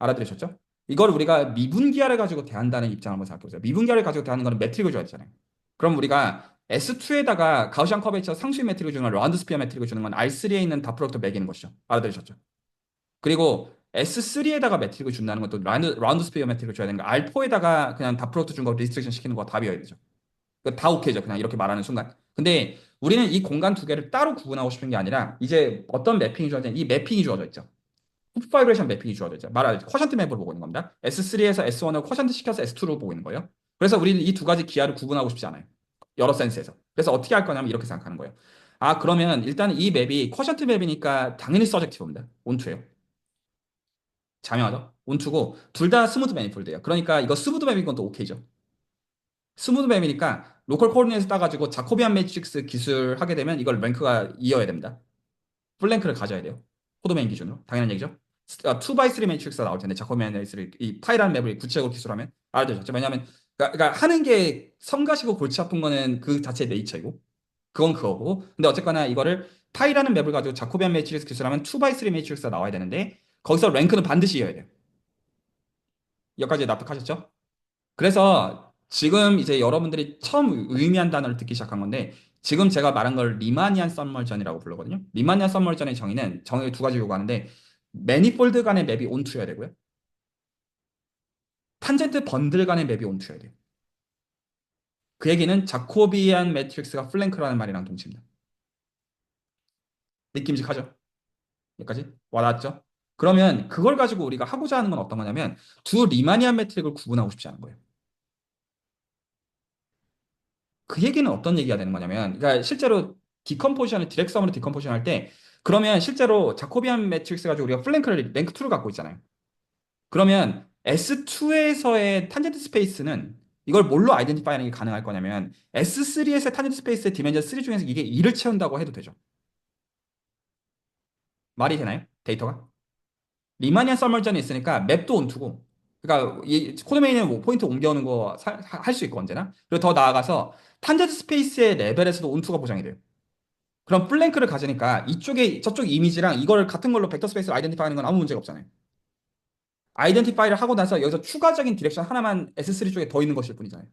알아들으셨죠? 이걸 우리가 미분기하를 가지고 대한다는 입장을 한번 생각해 보세요. 미분기하를 가지고 대하는 거는 매트릭을 줘야 되잖아요. 그럼 우리가 S2에다가 가우시안 커베이처 상수인 매트릭을 주는 건 라운드 스피어 매트릭을 주는 건 R3에 있는 다 프로덕트 매기는 것이죠. 알아들으셨죠? 그리고 S3에다가 매트릭을 준다는 것도 라운드 스피어 매트릭을 줘야 되는 거 R4에다가 그냥 다 프로덕트 준 거 리스트릭션 시키는 거 답이어야 되죠. 다 오케이죠. 그냥 이렇게 말하는 순간. 근데 우리는 이 공간 두 개를 따로 구분하고 싶은 게 아니라 이제 어떤 매핑이 주어져 있는 이 매핑이 주어져 있죠. 호프 바이브레이션 매핑이 주어져 있죠. 말하자면 쿼션트 맵으로 보고 있는 겁니다. S3에서 S1을 쿼션트 시켜서 S2로 보고 있는 거예요. 그래서 우리는 이 두 가지 기하를 구분하고 싶지 않아요. 여러 센스에서. 그래서 어떻게 할 거냐면 이렇게 생각하는 거예요. 아, 그러면 일단 이 맵이 쿼션트 맵이니까 당연히 서젝티브입니다. 온투예요. 자명하죠? 온투고 둘 다 스무드 매니폴드예요. 그러니까 이거 스무드 맵인 건 또 오케이죠. 스무드 맵이니까 로컬 코디네이트 따가지고 자코비안 매트릭스 기술하게 되면 이걸 랭크가 이어야 됩니다. 풀랭크를 가져야 돼요. 코드메인 기준으로. 당연한 얘기죠. 2x3 매트릭스가 나올 텐데 자코비안 매트릭스 이 파이라는 맵을 구체적으로 기술하면 알아두셨죠. 왜냐하면 그러니까 하는 게 성가시고 골치 아픈 거는 그 자체의 네이처이고 그건 그거고 근데 어쨌거나 이거를 파이라는 맵을 가지고 자코비안 매트릭스 기술하면 2x3 매트릭스가 나와야 되는데 거기서 랭크는 반드시 이어야 돼요. 여기까지 납득하셨죠? 그래서 지금 이제 여러분들이 처음 의미한 단어를 듣기 시작한 건데 지금 제가 말한 걸 리마니안 썸머전이라고 부르거든요. 리마니안 썸머전의 정의를 두 가지 요구하는데 매니폴드 간의 맵이 온투여야 되고요. 탄젠트 번들 간의 맵이 온투여야 돼요. 그 얘기는 자코비안 매트릭스가 플랭크라는 말이랑 동치입니다. 느낌직하죠? 여기까지 와닿았죠? 그러면 그걸 가지고 우리가 하고자 하는 건 어떤 거냐면 두 리마니안 매트릭을 구분하고 싶지 않은 거예요. 그 얘기는 어떤 얘기가 되는 거냐면, 그러니까 실제로 디컴포지션을 디렉섬으로 디컴포지션 할 때, 그러면 실제로 자코비안 매트릭스 가지고 우리가 플랭크를 랭크 2를 갖고 있잖아요. 그러면 S2에서의 탄젠트 스페이스는 이걸 뭘로 아이덴티파이하는 게 가능할 거냐면 S3에서의 탄젠트 스페이스의 디멘전 3 중에서 이게 2를 채운다고 해도 되죠. 말이 되나요? 데이터가? 리마니안 서멀전이 있으니까 맵도 온투고, 그러니까 이 코드메인에 뭐 포인트 옮겨오는 거 할 수 있고 언제나. 그리고 더 나아가서 탄젠트 스페이스의 레벨에서도 온투가 보장이 돼요. 그럼 플랭크를 가지니까 이쪽에 저쪽 이미지랑 이걸 같은 걸로 벡터 스페이스를 아이덴티파이 하는 건 아무 문제가 없잖아요. 아이덴티파이를 하고 나서 여기서 추가적인 디렉션 하나만 S3 쪽에 더 있는 것일 뿐이잖아요.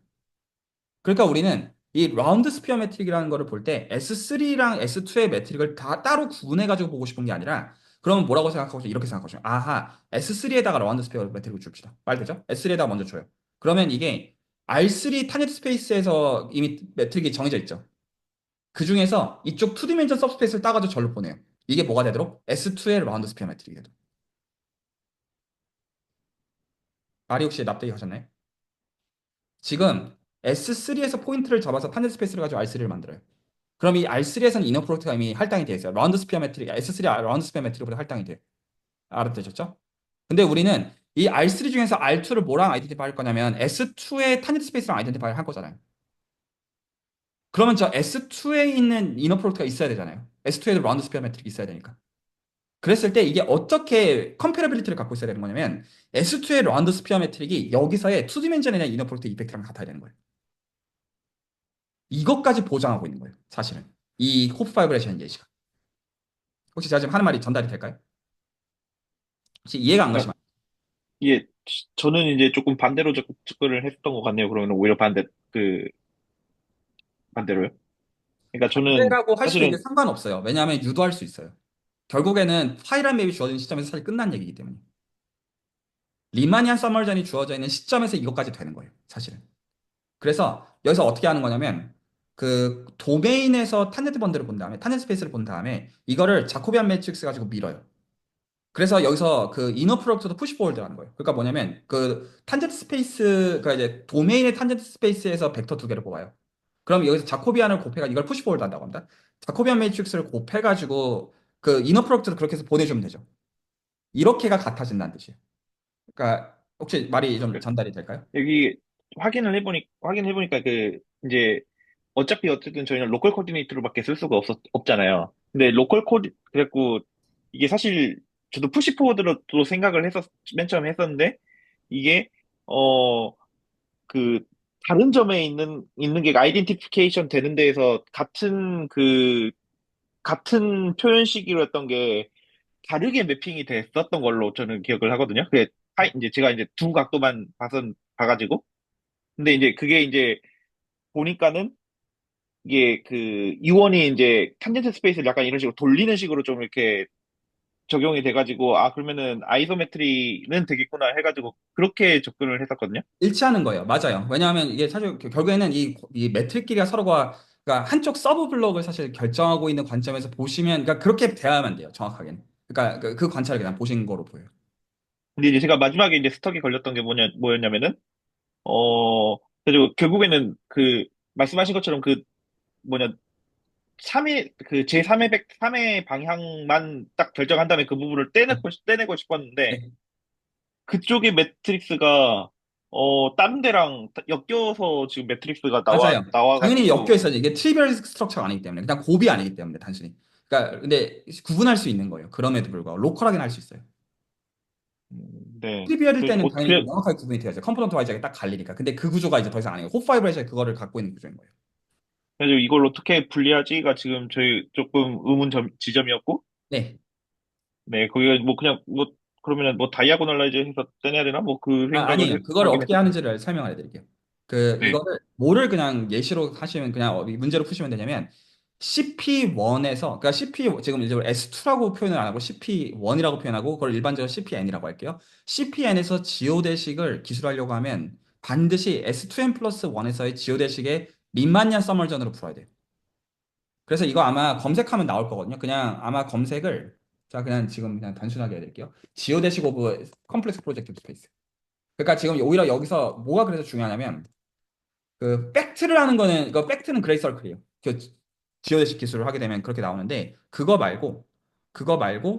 그러니까 우리는 이 라운드 스피어 매트릭이라는 거를 볼 때 S3랑 S2의 매트릭을 다 따로 구분해 가지고 보고 싶은 게 아니라, 그러면 뭐라고 생각하고 이렇게 생각하죠. 아하, S3에다가 라운드 스피어 매트릭을 줍시다. 말되죠? S3에다가 먼저 줘요. 그러면 이게 R3 타겟 스페이스에서 이미 매트릭이 정해져 있죠. 그 중에서 이쪽 2디멘전 서브스페이스를 따가지고 절로 보내요. 이게 뭐가 되도록? S2의 라운드 스피어 매트릭이 되도록. 말이 혹시 납득이 가셨나요? 지금 S3에서 포인트를 잡아서 탄젠트 스페이스를 가지고 R3를 만들어요. 그럼 이 R3에서는 이너 프로덕트가 이미 할당이 되어 있어요. 라운드 스피어 매트릭, S3 라운드 스피어 매트릭보다 할당이 돼요. 알아되셨죠? 근데 우리는 이 R3 중에서 R2를 뭐랑 아이덴티파이 할 거냐면 S2의 탄젠트 스페이스랑 아이덴티파이 할 거잖아요. 그러면 저 S2에 있는 이너 프로덕트가 있어야 되잖아요. S2에도 라운드 스피어 매트릭이 있어야 되니까. 그랬을 때 이게 어떻게 컴패러빌리티를 갖고 있어야 되는 거냐면 S2의 라운드 스피어 매트릭이 여기서의 2디멘전이나 이너 프로덕트 이펙트랑 같아야 되는 거예요. 이것까지 보장하고 있는 거예요. 사실은. 이 호프 파이브레이션 예시가. 혹시 제가 지금 하는 말이 전달이 될까요? 혹시 이해가 안 그러니까 가시면 이게 저는 이제 조금 반대로 접근을 했었던 것 같네요. 그러면 오히려 반대로요. 그러니까 저는 반대라고 하셔도 이게 사실은 상관없어요. 왜냐하면 유도할 수 있어요. 결국에는 파이란 맵이 주어진 시점에서 사실 끝난 얘기이기 때문에. 리마니안 서멀전이 주어져 있는 시점에서 이것까지 되는 거예요. 사실은. 그래서 여기서 어떻게 하는 거냐면 그 도메인에서 탄젠트 번들을 본 다음에 탄젠트 스페이스를 본 다음에 이거를 자코비안 매트릭스 가지고 밀어요. 그래서 여기서 그 이너 프로덕트도 푸시 포월드 하는 거예요. 그러니까 뭐냐면 그 탄젠트 스페이스, 그러니까 이제 도메인의 탄젠트 스페이스에서 벡터 두 개를 뽑아요. 그럼 여기서 자코비안을 곱해가 이걸 푸시 포월드 한다고 합니다. 자코비안 매트릭스를 곱해가지고 그 이너 프로덕트를 그렇게 해서 보내주면 되죠. 이렇게가 같아진다는 뜻이에요. 그러니까 혹시 말이 좀 그- 전달이 될까요? 여기 확인해보니까 이제 어쨌든 저희는 로컬 코디네이터로밖에 쓸 수가 없잖아요. 근데 그래갖고 이게 사실 저도 푸시 포워드로 또 생각을 맨 처음에 했었는데 이게, 어, 그, 다른 점에 있는 게 아이덴티피케이션 되는 데에서 같은 표현식으로 했던 게 다르게 매핑이 됐었던 걸로 저는 기억을 하거든요. 이제 제가 이제 두 각도만 봐가지고. 근데 이제 그게 이제 보니까는 이게 유언이 이제 탄젠트 스페이스를 약간 이런 식으로 돌리는 식으로 좀 이렇게 적용이 돼가지고, 아, 그러면은 아이소메트리는 되겠구나 해가지고 그렇게 접근을 했었거든요. 일치하는 거예요. 맞아요. 왜냐하면 이게 사실 결국에는 이 매트릭끼리가 서로가, 그러니까 한쪽 서브 블록을 사실 결정하고 있는 관점에서 보시면, 그러니까 그렇게 대하면 돼요. 정확하게는. 그러니까 그 관찰을 그냥 보신 거로 보여요. 근데 이제 제가 마지막에 이제 스톡이 걸렸던 게 뭐였냐면은, 그래서 결국에는 말씀하신 것처럼 뭐냐, 3회 방향만 딱 결정한 다음에 그 부분을 네. 떼내고 싶었는데, 네. 그쪽의 매트릭스가, 다른 데랑 엮여서 지금 매트릭스가 맞아요. 당연히 엮여 나와가지고, 있어요. 이게 트리비얼 스트럭처가 아니기 때문에, 그냥 곱이 아니기 때문에 단순히. 그러니까 근데 구분할 수 있는 거예요. 그럼에도 불구하고 로컬하게는 할 수 있어요. 네. 트리비얼일 때는 당연히 명확하게 구분이 돼야죠. 컴포넌트 와이즈하게 딱 갈리니까. 근데 그 구조가 이제 더 이상 아니에요. 호파이브에서 그거를 갖고 있는 구조인 거예요. 그래서 이걸 어떻게 분리하지가 지금 저희 조금 지점이었고, 네. 네, 거기가 뭐 그냥 그러면은 뭐 다이아고널라이즈 해서 떼내야 되나? 뭐 그 생각을 아니에요. 그걸 하긴 어떻게 했었어요. 하는지를 설명을 해드릴게요. 네. 이거를 뭐를 그냥 예시로 하시면 그냥 이 문제로 푸시면 되냐면 CP1에서, 그러니까 CP, 지금 일로 S2라고 표현을 안 하고 CP1이라고 표현하고, 그걸 일반적으로 CPN이라고 할게요. CPN에서 지오대식을 기술하려고 하면 반드시 S2N 플러스 1에서의 지오대식의 리만니안 서멀전으로 풀어야 돼요. 그래서 이거 아마 검색하면 나올 거거든요. 그냥 아마 검색을, 자, 그냥 지금 그냥 단순하게 해드릴게요. 지오대식 오브 컴플렉스 프로젝트 스페이스. 그러니까 지금 오히려 여기서 뭐가 그래서 중요하냐면, 그 팩트를 하는 거는 이거 팩트는 그레이 서클이에요. 그 지오데식 기술을 하게 되면 그렇게 나오는데 그거 말고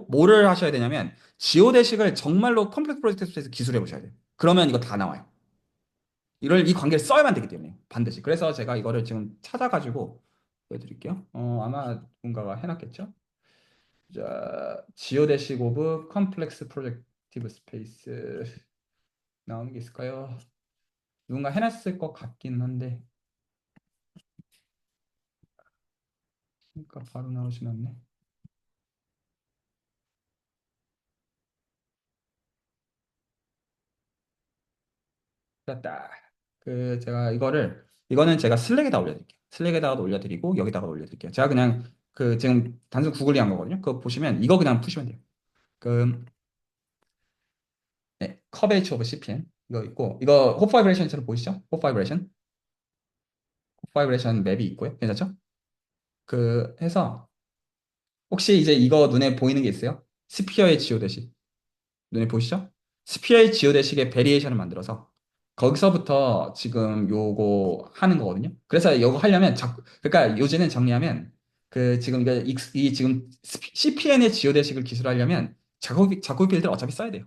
뭐를 하셔야 되냐면 지오데식을 정말로 컴플렉스 프로젝트 스페이스 기술해 보셔야 돼요. 그러면 이거 다 나와요. 이 관계를 써야만 되기 때문에 반드시. 그래서 제가 이거를 지금 찾아가지고 보여드릴게요. 아마 누군가가 해놨겠죠? 자, 지오데식 오브 컴플렉스 프로젝티브 스페이스 나오는 게 있을까요? 누군가 해놨을 것 같긴 한데 그러니까 바로 나오진 않네. 됐다. 제가 이거는 제가 슬랙에다 올려드릴게요. 슬랙에다가 올려드리고 여기다가 올려드릴게요. 제가 그냥 지금 단순 구글링 한 거거든요. 그거 보시면 이거 그냥 푸시면 돼요. 그 네, 커베이치 오브 CPN 이거 있고 이거 호프 바이브레이션처럼 보이시죠? 호프 바이브레이션 호프 바이브레이션 맵이 있고요. 괜찮죠? 해서 혹시 이제 이거 눈에 보이는 게 있어요? 스피어의 지오대식 눈에 보이시죠? 스피어의 지오대식의 베리에이션을 만들어서 거기서부터 지금 요거 하는 거거든요. 그래서 이거 하려면 그러니까 요지는 정리하면 지금 이 지금 CPN의 지오대식을 기술하려면 자코비 필드를 어차피 써야 돼요.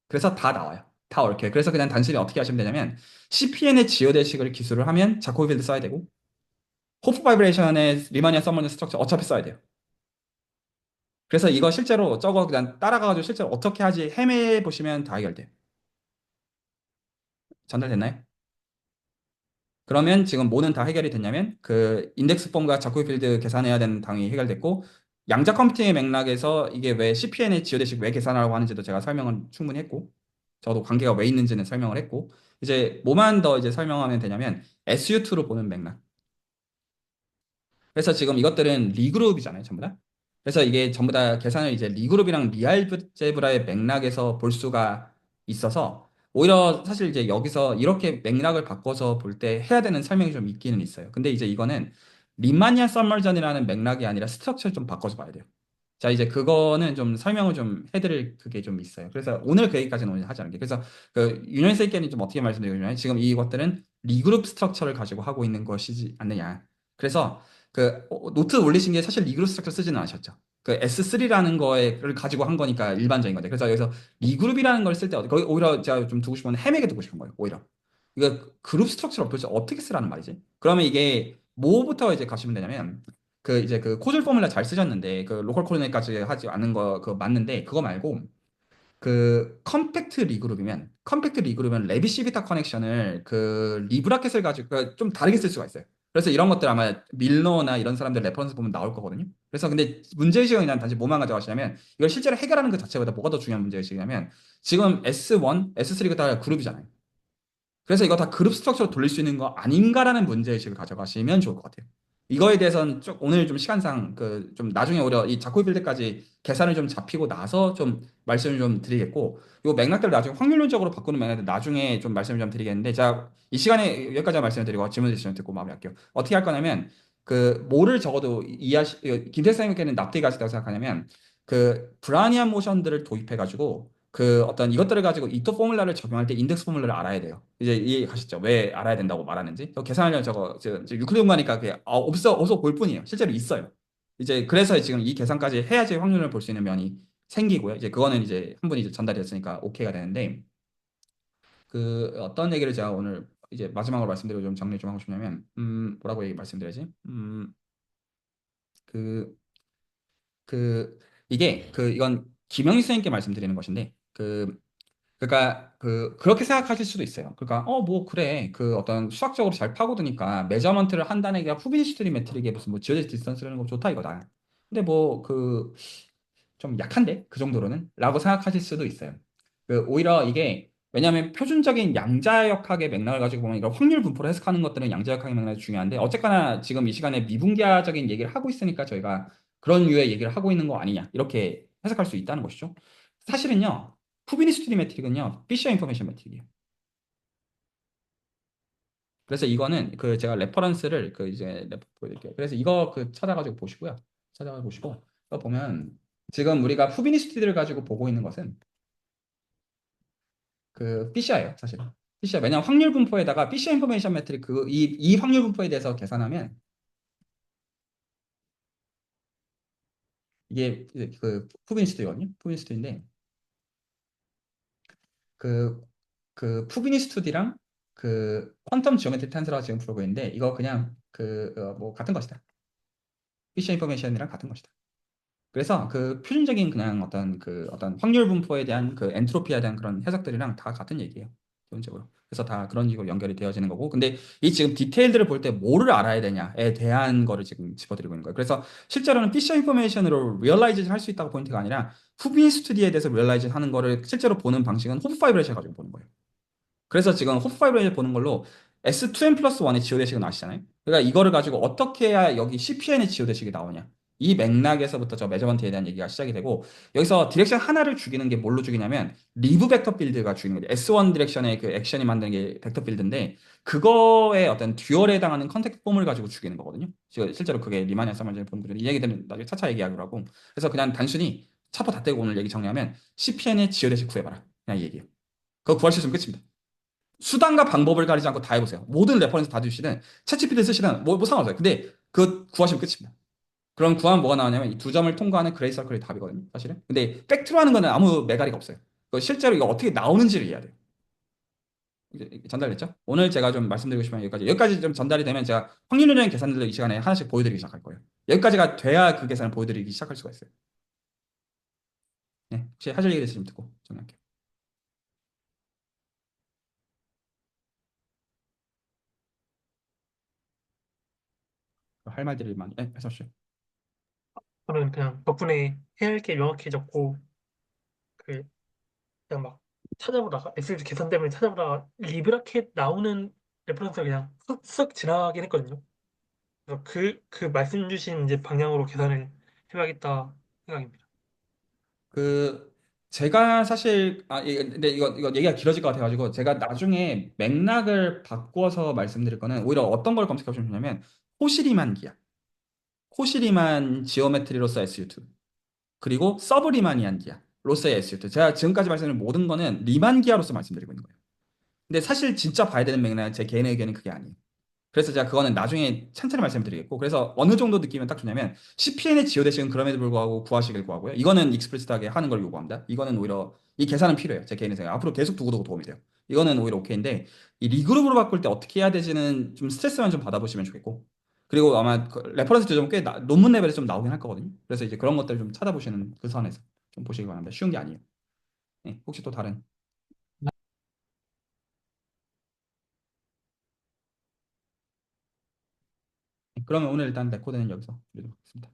그래서 다 나와요. 다 얽혀요. 그래서 그냥 단순히 어떻게 하시면 되냐면 CPN의 지오대식을 기술을 하면 자코비 필드 써야 되고 호프 바이브레이션의 리마니아 서머넌 스트럭처 어차피 써야 돼요. 그래서 이거 실제로 저거 그냥 따라가가지고 실제로 어떻게 하지 헤매 보시면 다 해결돼요. 전달됐나요? 그러면 지금 뭐는 다 해결이 됐냐면 인덱스 폼과 자코비 필드 계산해야 되는 당이 해결됐고 양자 컴퓨팅의 맥락에서 이게 왜 CPN의 지오대식 왜 계산하라고 하는지도 제가 설명을 충분히 했고 저도 관계가 왜 있는지는 설명을 했고 이제 뭐만 더 이제 설명하면 되냐면 SU2로 보는 맥락. 그래서 지금 이것들은 리그룹이잖아요, 전부 다. 그래서 이게 전부 다 계산을 이제 리그룹이랑 리알제브라의 맥락에서 볼 수가 있어서 오히려 사실 이제 여기서 이렇게 맥락을 바꿔서 볼 때 해야 되는 설명이 좀 있기는 있어요. 근데 이제 이거는 리마니안 서머전이라는 맥락이 아니라 스트럭처를 좀 바꿔서 봐야 돼요. 자, 이제 그거는 좀 설명을 좀 해드릴 그게 좀 있어요. 그래서 오늘 그 얘기까지는 오늘 하지 않을게요. 그래서 유니언스 있게는 좀 어떻게 말씀드리냐면 지금 이것들은 리그룹 스트럭처를 가지고 하고 있는 것이지 않느냐. 그래서 노트 올리신 게 사실 리그룹 스트럭처 쓰지는 않으셨죠. S3라는 거를 가지고 한 거니까 일반적인 건데. 그래서 여기서 리그룹이라는 걸 쓸 때 거기 오히려 제가 좀 두고 싶은 건 헤매게 두고 싶은 거예요. 오히려. 이거 그룹 스트럭처를 도대체 어떻게 쓰라는 말이지? 그러면 이게 뭐부터 이제 가시면 되냐면 이제 코줄 포뮬라 잘 쓰셨는데 로컬 코디네이트까지 하지 않은 거 그거 맞는데 그거 말고 컴팩트 리그룹이면 레비시비타 커넥션을 리브라켓을 가지고 좀 다르게 쓸 수가 있어요. 그래서 이런 것들 아마 밀러나 이런 사람들 레퍼런스 보면 나올 거거든요. 그래서 근데 문제의식은 그냥 단지 뭐만 가져가시냐면 이걸 실제로 해결하는 그 자체보다 뭐가 더 중요한 문제의식이냐면 지금 S1, S3가 다 그룹이잖아요. 그래서 이거 다 그룹 스트럭처로 돌릴 수 있는 거 아닌가라는 문제의식을 가져가시면 좋을 것 같아요. 이거에 대해서는 오늘 좀 시간상 좀 나중에 오히려 이 자코비 빌드까지 계산을 좀 잡히고 나서 좀 말씀을 좀 드리겠고 요 맥락들 나중에 확률론적으로 바꾸는 맥락들 나중에 좀 말씀을 좀 드리겠는데 자, 이 시간에 여기까지 말씀을 드리고 질문 주시면 듣고 마무리할게요. 어떻게 할 거냐면 뭐를 적어도 김태수 선생님께는 납득이 가시다고 생각하냐면 브라니안 모션들을 도입해 가지고 어떤 이것들을 가지고 이터 포뮬라를 적용할 때 인덱스 포뮬라를 알아야 돼요. 이제 이해 가시죠? 왜 알아야 된다고 말하는지. 계산하려면 이제 유클리드 공간이니까 그게 없어 볼 뿐이에요. 실제로 있어요. 이제 그래서 지금 이 계산까지 해야지 확률을 볼 수 있는 면이 생기고요. 이제 그거는 이제 한 분이 이제 전달이 됐으니까 오케이가 되는데 어떤 얘기를 제가 오늘 이제 마지막으로 말씀드리고 좀 정리 좀 하고 싶냐면 뭐라고 얘기 말씀드려야지? 그 이게 이건 김영희 선생님께 말씀드리는 것인데 그러니까 그렇게 생각하실 수도 있어요. 그러니까 뭐 그래 어떤 수학적으로 잘 파고드니까 메저먼트를 한다는 게 푸비니시트리 메트릭에 무슨 뭐 지오제트 디스턴스라는 거 좋다 이거다. 근데 뭐 좀 약한데 그 정도로는 라고 생각하실 수도 있어요. 오히려 이게 왜냐하면 표준적인 양자역학의 맥락을 가지고 보면 이걸 확률 분포를 해석하는 것들은 양자역학의 맥락이 중요한데 어쨌거나 지금 이 시간에 미분기화적인 얘기를 하고 있으니까 저희가 그런 류의 얘기를 하고 있는 거 아니냐 이렇게 해석할 수 있다는 것이죠. 사실은요, 푸비니스투리 매트릭은요, 피셔 인포메이션 매트릭이에요. 그래서 이거는 그 제가 레퍼런스를 그 이제 보여드릴게요. 그래서 이거 그 찾아가지고 보시고요. 찾아가 보시고 이거 보면 지금 우리가 푸비니스티를 가지고 보고 있는 것은 그 피셔예요, 사실은. 피셔. 왜냐면 확률 분포에다가 피셔 인포메이션 매트릭 이 확률 분포에 대해서 계산하면 이게 그 푸비니스트거든요. 푸비니스트인데 그 그 푸비니스투디랑 그 퀀텀 지오메트리 탄스라가 지금 풀고 있는데 이거 그냥 그 뭐 같은 것이다. 피셔 인포메이션이랑 같은 것이다. 그래서 그 표준적인 그냥 어떤 그 어떤 확률 분포에 대한 그 엔트로피에 대한 그런 해석들이랑 다 같은 얘기예요. 기본적으로. 그래서 다 그런 식으로 연결이 되어지는 거고. 근데 이 지금 디테일들을 볼 때 뭐를 알아야 되냐에 대한 거를 지금 짚어드리고 있는 거예요. 그래서 실제로는 피셔 인포메이션으로 리얼라이즈를 할 수 있다고 포인트가 아니라 후빈 스튜디에 대해서 리얼라이즈 하는 거를 실제로 보는 방식은 호프 파이브레이션 가지고 보는 거예요. 그래서 지금 호프5를 보는 걸로 S2N 플러스 1의 지오대식은 아시잖아요. 그러니까 이거를 가지고 어떻게 해야 여기 CPN의 지오대식이 나오냐. 이 맥락에서부터 저 메저먼트에 대한 얘기가 시작이 되고 여기서 디렉션 하나를 죽이는 게 뭘로 죽이냐면 리브 벡터 필드가 죽이는 거죠. S1 디렉션의 그 액션이 만드는 게 벡터 필드인데 그거의 어떤 듀얼에 해당하는 컨택트 폼을 가지고 죽이는 거거든요. 실제로 그게 리마니아 서머전에 본 분들은 이 얘기들은 나중에 차차 얘기하기로 하고 그래서 그냥 단순히 차포 다 떼고 오늘 얘기 정리하면 CPN의 지오대식 구해봐라. 그냥 이 얘기예요. 그거 구할 수 있으면 끝입니다. 수단과 방법을 가리지 않고 다 해보세요. 모든 레퍼런스 다 주시든 챗GPT 쓰시든 뭐 상관없어요. 근데 그 구하시면 끝입니다. 그럼 구하면 뭐가 나오냐면 이 두 점을 통과하는 그레이 서클이 답이거든요. 사실은. 근데 팩트로 하는 거는 아무 매가리가 없어요. 실제로 이거 어떻게 나오는지를 이해해야 돼요. 이제 전달됐죠? 오늘 제가 좀 말씀드리고 싶은 건 여기까지. 여기까지 좀 전달이 되면 제가 확률론적인 계산들을 이 시간에 하나씩 보여드리기 시작할 거예요. 여기까지가 돼야 그 계산을 보여드리기 시작할 수가 있어요. 네, 혹시 하실 얘기 있으시면 듣고 정리할게요. 할 말들이 많이, 네, 하십시오. 저는 그냥 덕분에 해야 할 게 명확해졌고 그 그냥 막 찾아보다가 엑셀 계산 때문에 찾아보다가 리브라켓 나오는 레퍼런스를 그냥 쓱쓱 지나가긴 했거든요. 그래서 그 말씀 주신 이제 방향으로 계산을 해봐야겠다 생각입니다. 그 제가 사실 근데 이거 얘기가 길어질 것 같아가지고 제가 나중에 맥락을 바꿔서 말씀드릴 거는 오히려 어떤 걸 검색해 보시면 좋냐면 호시리만 기하, 호시리만 지오메트리로서 SU2 그리고 서브리마니안 기하로서의 SU2 제가 지금까지 말씀드린 모든 거는 리만 기하로서 말씀드리고 있는 거예요. 근데 사실 진짜 봐야 되는 맥락은 제 개인의 의견은 그게 아니에요. 그래서 제가 그거는 나중에 찬찬히 말씀드리겠고 그래서 어느 정도 느끼면 딱 좋냐면 CPN의 지요 대식은 그럼에도 불구하고 구하시길 구하고요. 이거는 익스플리시트하게 하는 걸 요구합니다. 이거는 오히려 이 계산은 필요해요. 제 개인의 생각. 앞으로 계속 두고두고 도움이 돼요. 이거는 오히려 오케이인데 이 리그룹으로 바꿀 때 어떻게 해야 되지는 좀 스트레스만 좀 받아보시면 좋겠고 그리고 아마 그 레퍼런스 지점은 꽤 논문 레벨에서 좀 나오긴 할 거거든요. 그래서 이제 그런 것들 좀 찾아보시는 그 선에서 좀 보시기 바랍니다. 쉬운 게 아니에요. 네, 혹시 또 다른 그러면 오늘 일단 레코드는 여기서 드리도록 하겠습니다.